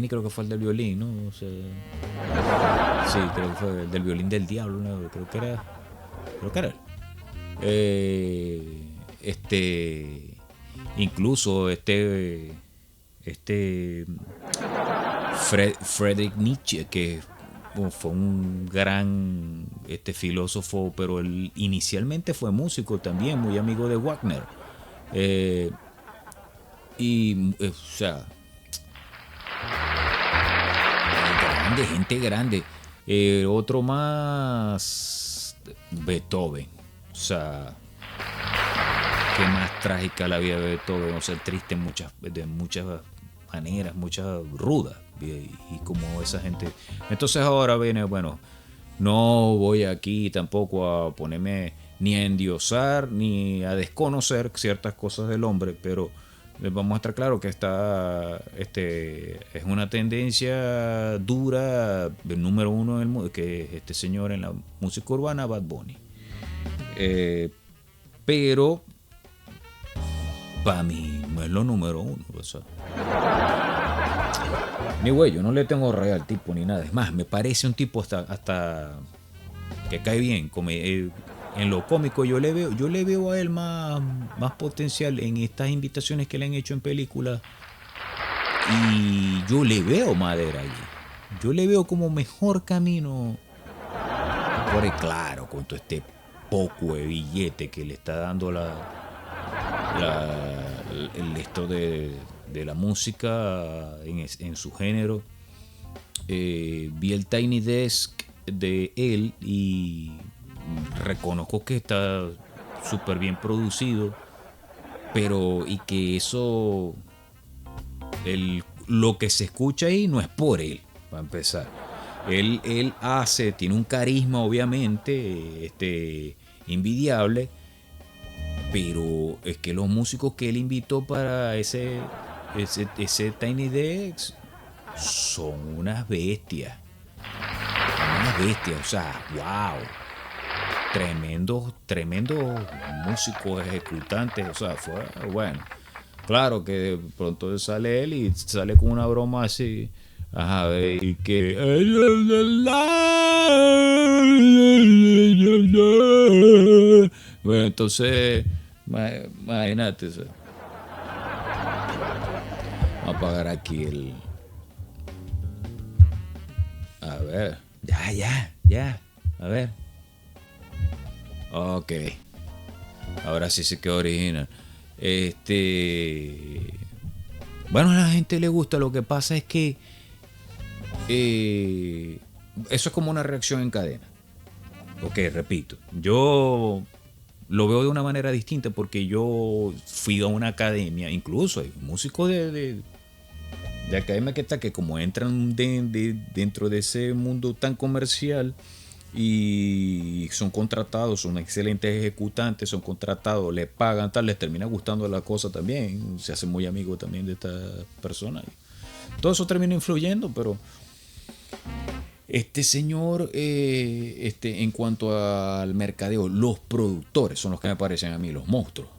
creo que fue el del violín, ¿no? O sea, sí, creo que fue el del violín del diablo, ¿no? Creo que era incluso Friedrich Nietzsche, que fue un gran filósofo, pero él inicialmente fue músico también, muy amigo de Wagner. Eh, o sea, grande, gente grande. Otro más, Beethoven. O sea, qué más trágica la vida de Beethoven. O sea, triste de muchas maneras, muchas rudas. Y como esa gente. Entonces ahora viene, bueno, no voy aquí tampoco a ponerme ni a endiosar ni a desconocer ciertas cosas del hombre, pero les vamos a estar claro que es una tendencia dura, el número uno en el mundo, que es este señor en la música urbana, Bad Bunny. Pero para mí no es lo número uno. O sea, ni güey, yo no le tengo rey al tipo ni nada. Es más, me parece un tipo hasta que cae bien. En lo cómico yo le veo a él más potencial en estas invitaciones que le han hecho en películas. Y yo le veo madera allí. Yo le veo como mejor camino. Por claro, con todo este poco de billete que le está dando el esto de la música en su género. Vi el Tiny Desk de él y reconozco que está súper bien producido, pero y que eso, lo que se escucha ahí no es por él, para empezar. Él tiene un carisma obviamente invidiable, pero es que los músicos que él invitó para ese Tiny Desk son unas bestias. O sea, wow. Tremendos músicos, ejecutantes. O sea, fue bueno. Claro que de pronto sale él y sale con una broma así. Ajá, y que. Bueno, entonces, imagínate. O sea, vamos a apagar aquí el. A ver. Ya. A ver. Ok. Ahora sí se quedó original. Bueno, a la gente le gusta. Lo que pasa es que eso es como una reacción en cadena. Ok, repito. Yo lo veo de una manera distinta porque yo fui a una academia. Incluso hay músicos de academia que como entran dentro de ese mundo tan comercial y son contratados, son excelentes ejecutantes, son contratados, les pagan, tal, les termina gustando la cosa también, se hacen muy amigos también de esta persona. Todo eso termina influyendo, pero este señor, en cuanto al mercadeo, los productores son los que me parecen a mí, los monstruos.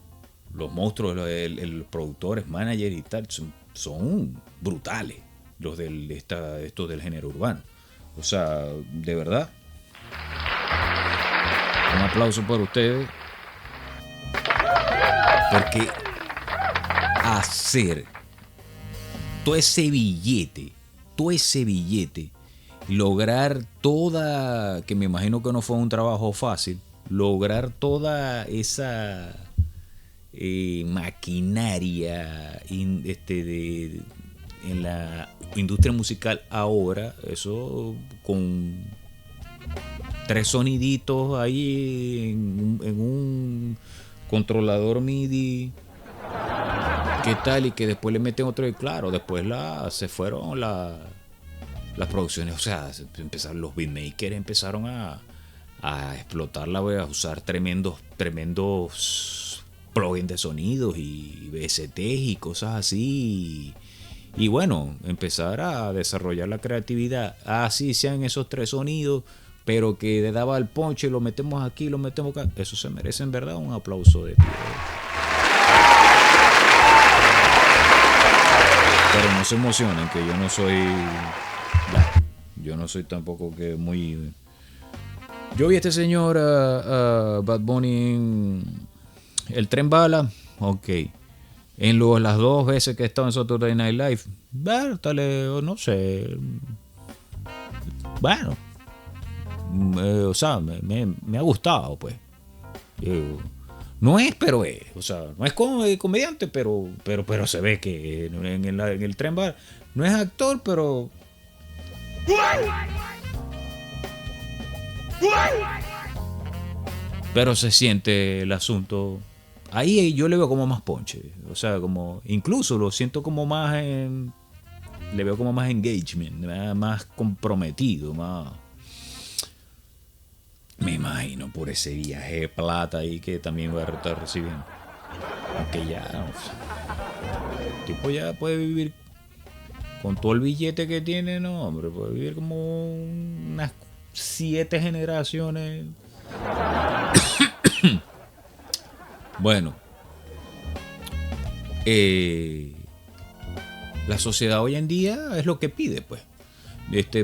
Los monstruos, los productores, managers y tal, son brutales, estos del género urbano. O sea, de verdad, un aplauso para ustedes, porque hacer todo ese billete, lograr que me imagino que no fue un trabajo fácil, lograr toda esa maquinaria en la industria musical ahora, eso con 3 soniditos ahí en un controlador MIDI, qué tal, y que después le meten otro, y claro, después se fueron las producciones, o sea, empezaron los beatmakers, empezaron a explotarla, a usar tremendos plugins de sonidos y VSTs y cosas así. Y bueno, empezar a desarrollar la creatividad, así sean esos 3 sonidos, pero que le daba el ponche, lo metemos aquí, lo metemos acá. Eso se merece en verdad un aplauso de pie. Pero no se emocionen, que yo no soy tampoco que muy. Yo vi a este señor, Bad Bunny, en el Tren Bala, ok. Las dos veces que he estado en Saturday Night Live, Bertale, no sé. Bueno, o sea, me ha gustado, pues. No es, pero es. O sea, no es comediante, pero se ve que en el tren bar no es actor, pero se siente el asunto. Ahí yo le veo como más ponche. O sea, como incluso lo siento como más le veo como más engagement, más comprometido, más. Me imagino por ese viaje de plata ahí que también va a estar recibiendo. Aunque ya, o sea, el tipo ya puede vivir con todo el billete que tiene, no, hombre, puede vivir como unas 7 generaciones. Bueno, la sociedad hoy en día es lo que pide, pues.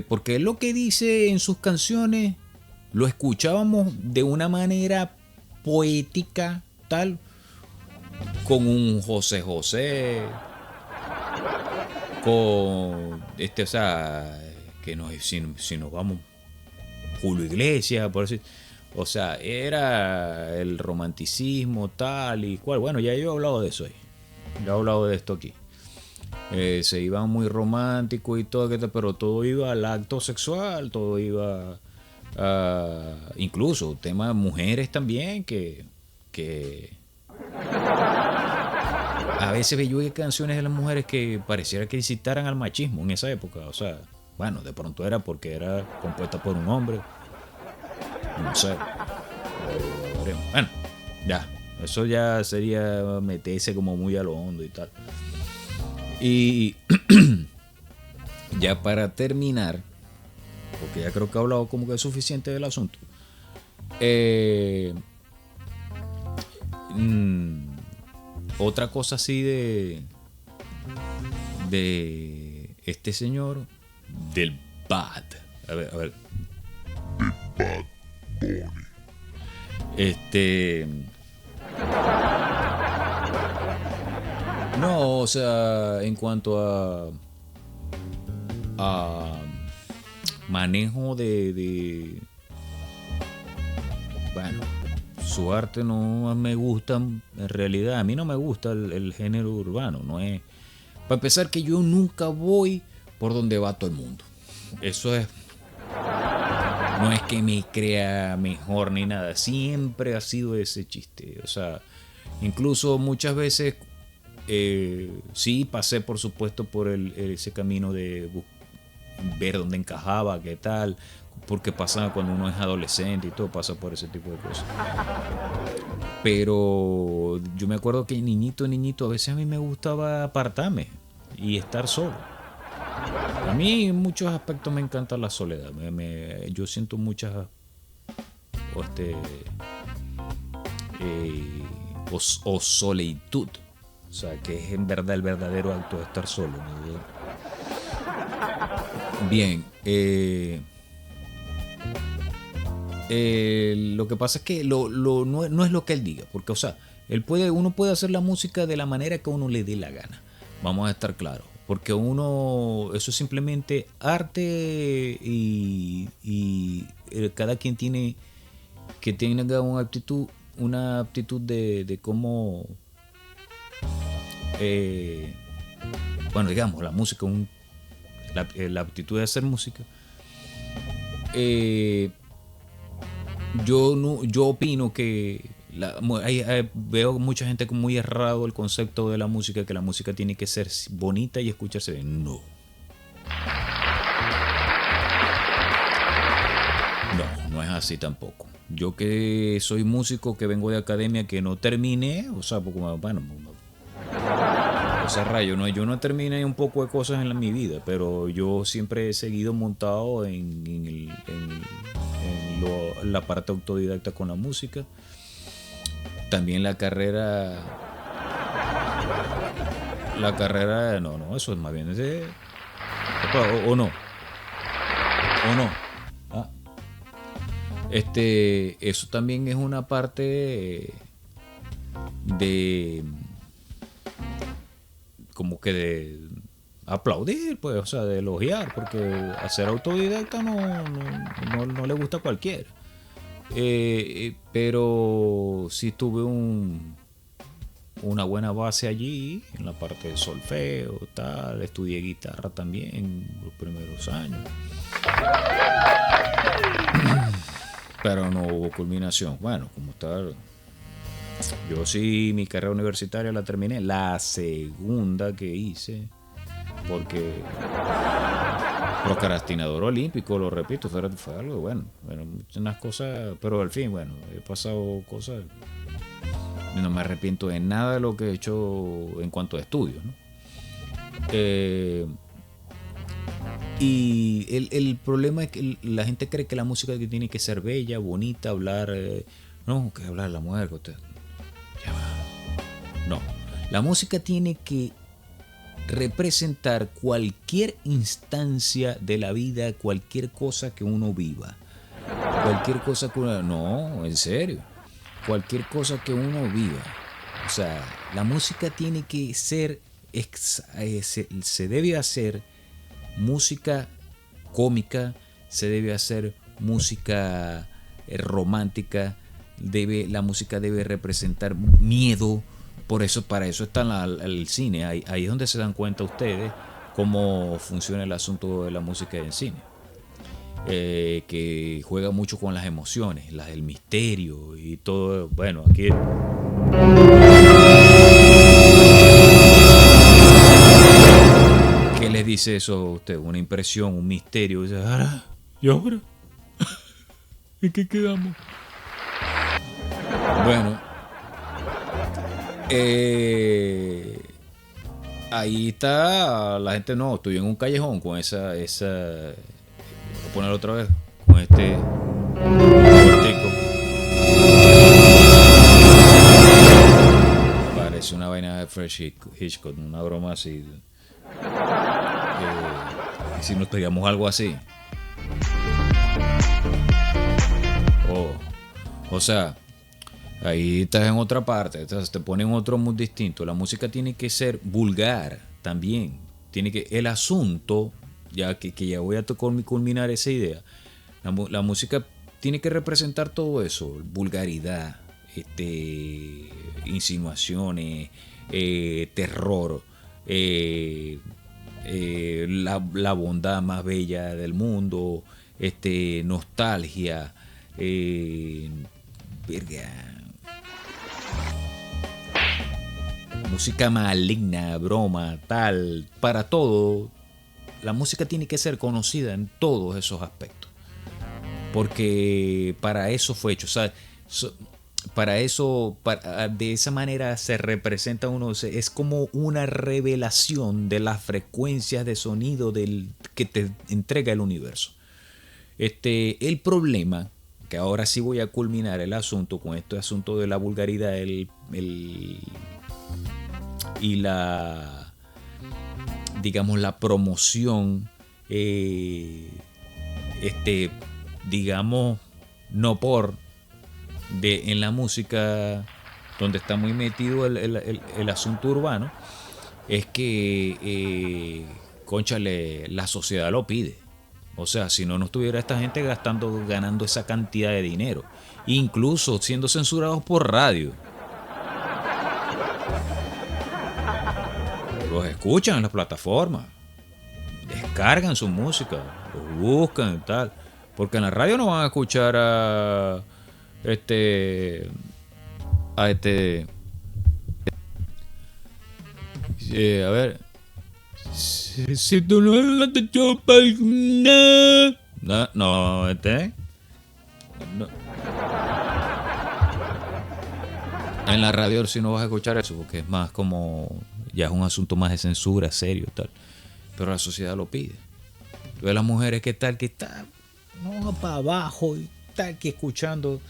Porque lo que dice en sus canciones lo escuchábamos de una manera poética, tal, con un José José, con o sea, que si nos vamos, Julio Iglesias, por decir, o sea, era el romanticismo tal y cual. Bueno, ya yo he hablado de eso ahí, ya he hablado de esto aquí. Se iba muy romántico y todo, pero todo iba al acto sexual, todo iba incluso temas de mujeres también que a veces veía canciones de las mujeres que pareciera que incitaran al machismo en esa época. O sea, bueno, de pronto era porque era compuesta por un hombre, no sé. Bueno, ya, eso ya sería meterse como muy a lo hondo y tal. Y ya para terminar, porque ya creo que he hablado como que es suficiente del asunto. Otra cosa así de este señor, del Bad. A ver. Bad Bunny. No, o sea, en cuanto a manejo bueno, su arte no me gusta, en realidad a mí no me gusta el género urbano, no es. Para empezar, que yo nunca voy por donde va todo el mundo. Eso es. No es que me crea mejor ni nada, siempre ha sido ese chiste. O sea, incluso muchas veces sí pasé, por supuesto, por ese camino de ver dónde encajaba, qué tal, porque pasa cuando uno es adolescente y todo, pasa por ese tipo de cosas. Pero yo me acuerdo que niñito, a veces a mí me gustaba apartarme y estar solo. A mí en muchos aspectos me encanta la soledad. Yo siento muchas o solitud. O sea, que es en verdad el verdadero acto de estar solo, ¿no? Bien, lo que pasa es que no es lo que él diga, porque, o sea, uno puede hacer la música de la manera que uno le dé la gana. Vamos a estar claros, porque eso es simplemente arte y cada quien tiene que tenga una aptitud de cómo, bueno, digamos, la música, la aptitud de hacer música. Yo opino que veo mucha gente muy errado el concepto de la música, que la música tiene que ser bonita y escucharse bien. No es así tampoco. Yo que soy músico, que vengo de academia, que no terminé, o sea, bueno, o sea, rayo, no, yo no terminé un poco de cosas en mi vida, pero yo siempre he seguido montado en la parte autodidacta con la música. También la carrera, no, eso es más bien o no, eso también es una parte de como que de aplaudir, pues, o sea, de elogiar, porque hacer autodidacta no le gusta a cualquiera. Pero sí tuve una buena base allí, en la parte de solfeo, tal, estudié guitarra también en los primeros años. Pero no hubo culminación. Bueno, como tal, yo sí mi carrera universitaria la terminé, la segunda que hice, porque procrastinador olímpico, lo repito, fue algo bueno, unas cosas, pero al fin, bueno, he pasado cosas, no me arrepiento de nada de lo que he hecho en cuanto a estudios, ¿no? Y el problema es que la gente cree que la música tiene que ser bella, bonita, hablar, no, que hablar de la mujer, que usted, ya va. No, la música tiene que representar cualquier instancia de la vida, cualquier cosa que uno viva, cualquier cosa que uno, no, en serio, cualquier cosa que uno viva. O sea, la música tiene que ser, se debe hacer música cómica, se debe hacer música romántica, la música debe representar miedo. Por eso, para eso está el cine. Ahí es donde se dan cuenta ustedes cómo funciona el asunto de la música en cine. Que juega mucho con las emociones, el misterio y todo. Bueno, aquí ¿qué les dice eso a usted? Una impresión, un misterio. Dice, ¿ahora? ¿Y ahora? ¿En qué quedamos? Bueno, ahí está la gente. No, estoy en un callejón con esa voy a poner otra vez con este cortico. Parece una vaina de Fresh Hitchcock, una broma así. Si no estudiamos algo así. O sea, ahí estás en otra parte, te ponen en otro mood distinto. La música tiene que ser vulgar también. El asunto, ya que ya voy a culminar esa idea, la música tiene que representar todo eso, vulgaridad, insinuaciones, terror, la bondad más bella del mundo, nostalgia, música maligna, broma, tal, para todo. La música tiene que ser conocida en todos esos aspectos, porque para eso fue hecho. O sea, para eso, de esa manera se representa uno, es como una revelación de las frecuencias de sonido que te entrega el universo. El problema, que ahora sí voy a culminar el asunto con este asunto de la vulgaridad y la, digamos, la promoción, digamos, no por en la música donde está muy metido el asunto urbano, es que cónchale, la sociedad lo pide. O sea, si no estuviera esta gente ganando esa cantidad de dinero, incluso siendo censurados por radio. Los escuchan en las plataformas, descargan su música, los buscan y tal, porque en la radio no van a escuchar a ver, si tú no te chupas no, no. En la radio sí no vas a escuchar eso, porque es más como, ya es un asunto más de censura, serio, tal. Pero la sociedad lo pide. Tú ves las mujeres que tal, no, para abajo y tal, que escuchando.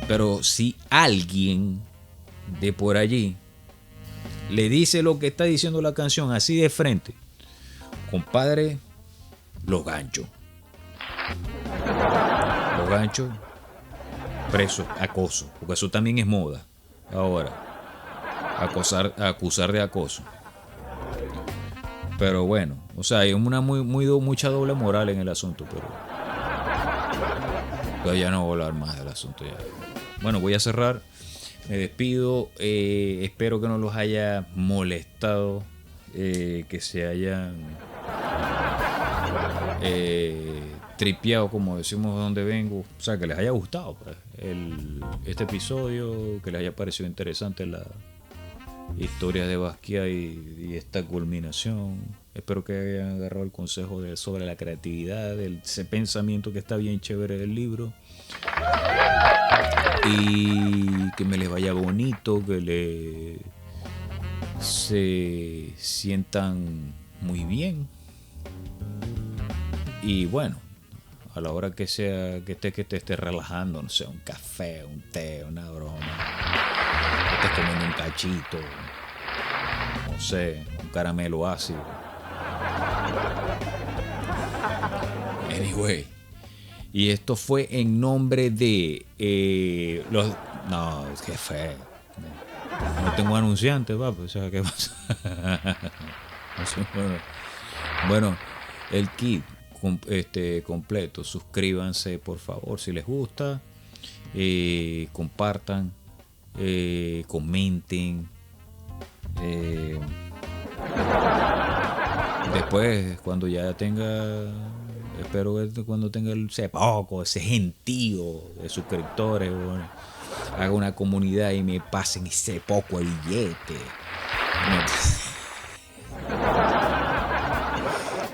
Pero si alguien de por allí le dice lo que está diciendo la canción así de frente, compadre, los ganchos, presos, acoso, porque eso también es moda. Ahora, acusar de acoso. Pero bueno, o sea, hay mucha doble moral en el asunto, pero ya no voy a hablar más del asunto ya. Bueno, voy a cerrar. Me despido. Espero que no los haya molestado. Que se hayan tripeado, como decimos de donde vengo. O sea, que les haya gustado pues, este episodio. Que les haya parecido interesante la historia de Basquiat y esta culminación. Espero que hayan agarrado el consejo sobre la creatividad, ese pensamiento que está bien chévere del libro. Y que me les vaya bonito, que se sientan muy bien. Y bueno, a la hora que sea que te estés relajando, no sé, un café, un té, una broma, que estés comiendo un cachito, no sé, un caramelo ácido. Anyway, y esto fue en nombre de los... No, qué feo. No tengo anunciantes, papi. O sea, ¿qué pasa? Bueno, el kit completo. Suscríbanse, por favor, si les gusta. Compartan. Comenten. Después, cuando ya tenga... Espero que cuando tenga ese gentío de suscriptores, bueno, haga una comunidad y me pasen ese poco de billete.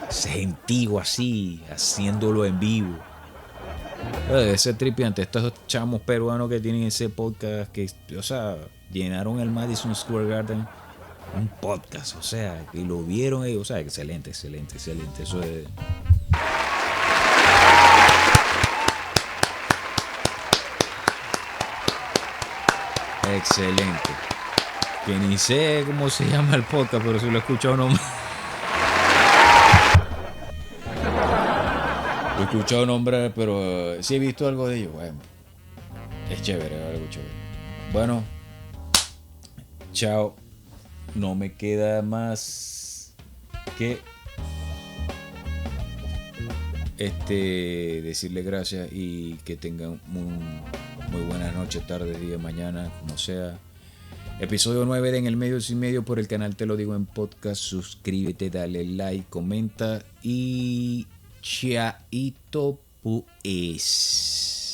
Ese gentío así, haciéndolo en vivo. Ese tripiante, estos chamos peruanos que tienen ese podcast que, o sea, llenaron el Madison Square Garden, un podcast, o sea, y lo vieron, o sea, excelente. Eso es... Excelente. Que ni sé cómo se llama el podcast, pero si lo he escuchado nomás. Lo he escuchado nombrar, pero sí he visto algo de ellos. Bueno, es chévere, algo chévere. Bueno, chao. No me queda más que decirle gracias y que tengan muy buenas noches, tardes, días, mañana, como sea. Episodio 9 de En el Medio Sin Medio por el canal Te Lo Digo en Podcast. Suscríbete, dale like, comenta y chaito pues.